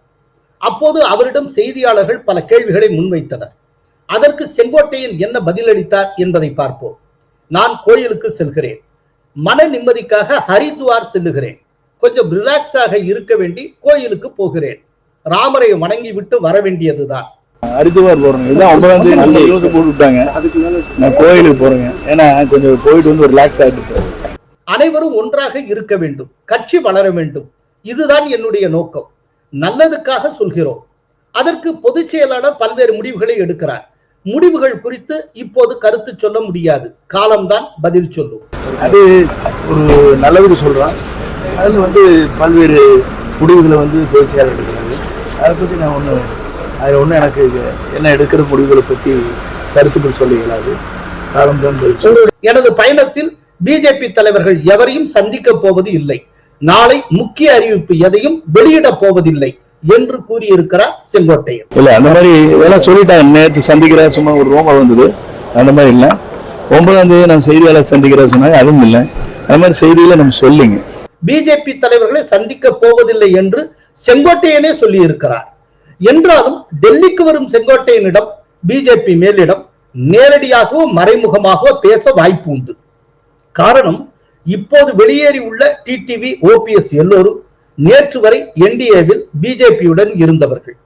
அப்போது அவரிடம் செய்தியாளர்கள் பல கேள்விகளை முன்வைத்தனர். அதற்கு செங்கோட்டையன் என்ன பதிலளித்தார் என்பதை பார்ப்போம். நான் கோயிலுக்கு செல்கிறேன், மன நிம்மதிக்காக ஹரித்வார் செல்லுகிறேன், கொஞ்சம் ரிலாக்ஸாக இருக்க வேண்டி கோயிலுக்கு போகிறேன், ராமரை வணங்கி விட்டு வர வேண்டியதுதான். ஹரித்வார் போறேங்க, இதான் 9ஆம் தேதி போட்டு விட்டாங்க. நான் கோயிலுக்கு போறேங்க, ஏன்னா கொஞ்சம் போயிட்டு வந்து ரிலாக்ஸ் ஆகிட்டு. அனைவரும் ஒன்றாக இருக்க வேண்டும், கட்சி வளர வேண்டும், இதுதான் என்னுடைய நோக்கம். நல்லதுக்காக சொல்கிறோம். அதற்கு பொதுச் செயலாளர் பல்வேறு முடிவுகளை எடுக்கிறார். முடிவுகள் குறித்து இப்போது கருத்து சொல்ல முடியாது, காலம்தான் பதில் சொல்லும். அது ஒரு நல்லதுக்கு சொல்றான். அதில் பல்வேறு முடிவுகளை பொதுச் செயலாளர் எடுக்கிறாரு. அதை பற்றி நான் ஒன்றும் எனக்கு என்ன எடுக்கிற முடிவுகளை பற்றி கருத்துக்கள் சொல்ல இயலாது. காலம் தான் எனது பயணத்தில் பிஜேபி தலைவர்கள் எவரையும் சந்திக்க போவது இல்லை, நாளை முக்கிய அறிவிப்பு எதையும் வெளியிட போவதில்லை என்று கூறியிருக்கிறார் செங்கோட்டையன். இல்ல அந்த மாதிரி இதெல்லாம் சொல்லிட்டாங்க. நேற்று சந்திக்கிற சும்மா ஒரு ரோமர் வந்தது, அந்த மாதிரி இல்லை. 9ஆம் தேதி நம்ம செய்தியாளர் சந்திக்கிற சொன்னாங்க, அதுவும் இல்லை. அந்த மாதிரி செய்திகளை நம்ம சொல்லுங்க. பிஜேபி தலைவர்களை சந்திக்க போவதில்லை என்று செங்கோட்டையனே சொல்லி இருக்கிறார். என்றாலும் டெல்லிக்கு வரும் செங்கோட்டையனிடம் பிஜேபி மேலிடம் நேரடியாகவோ மறைமுகமாகவோ பேச வாய்ப்பு உண்டு. காரணம், இப்போது வெளியேறி உள்ள டிடிவி, ஓபிஎஸ் எல்லோரும் நேற்று வரை என்டிஏவில் பிஜேபியுடன் இருந்தவர்கள்.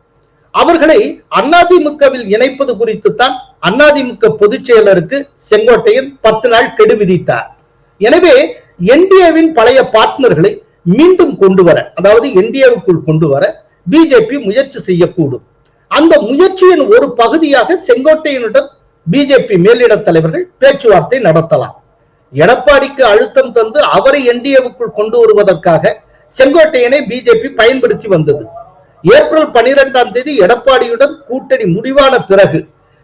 அவர்களை அதிமுகவில் இணைப்பது குறித்து தான் அதிமுக பொதுச் செயலருக்கு செங்கோட்டையன் 10 நாள் கெடு விதித்தார். எனவே என்டிஏவின் பழைய பார்ட்னர்களை மீண்டும் கொண்டு வர, அதாவது என்டிஏவுக்குள் கொண்டு வர பிஜேபி முயற்சி செய்யக்கூடும். அந்த முயற்சியின் ஒரு பகுதியாக செங்கோட்டையனுடன் பிஜேபி மேலிட தலைவர்கள் பேச்சுவார்த்தை நடத்தலாம். எடப்பாடிக்கு அழுத்தம் தந்து அவரை என்டிஏவுக்குள் கொண்டு வருவதற்காக செங்கோட்டையனை பிஜேபி பயன்படுத்தி வந்தது. ஏப்ரல் 12ஆம் தேதி எடப்பாடியுடன் கூட்டணி முடிவான பிறகு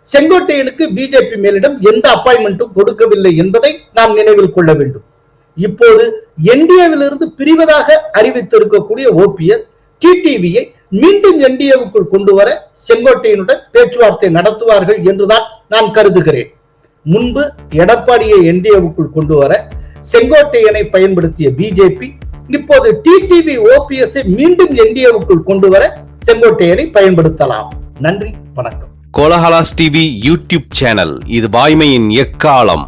செங்கோட்டையனுக்கு பிஜேபி மேலிடம் எந்த அப்பாயின்மெண்ட்டும் கொடுக்கவில்லை என்பதை நாம் நினைவில் கொள்ள வேண்டும். இப்போது என்டிஏவில் இருந்து பிரிவதாக அறிவித்திருக்கக்கூடிய ஓபிஎஸ் டிடிவியை மீண்டும் என்டிஏவுக்குள் கொண்டு வர செங்கோட்டையனுடன் பேச்சுவார்த்தை நடத்துவார்கள் என்றுதான் நான் கருதுகிறேன். முன்பு எடப்பாடியை என்டிஏவுக்குள் கொண்டு வர செங்கோட்டையனை பயன்படுத்திய பிஜேபி இப்போது டிடிவி, ஓபிஎஸ் மீண்டும் என்டிஏவுக்குள் கொண்டு வர செங்கோட்டையனை பயன்படுத்தலாம். நன்றி, வணக்கம். கோலஹலாஸ் டிவி யூடியூப் சேனல், இது வாய்மையின் எக்காலம்.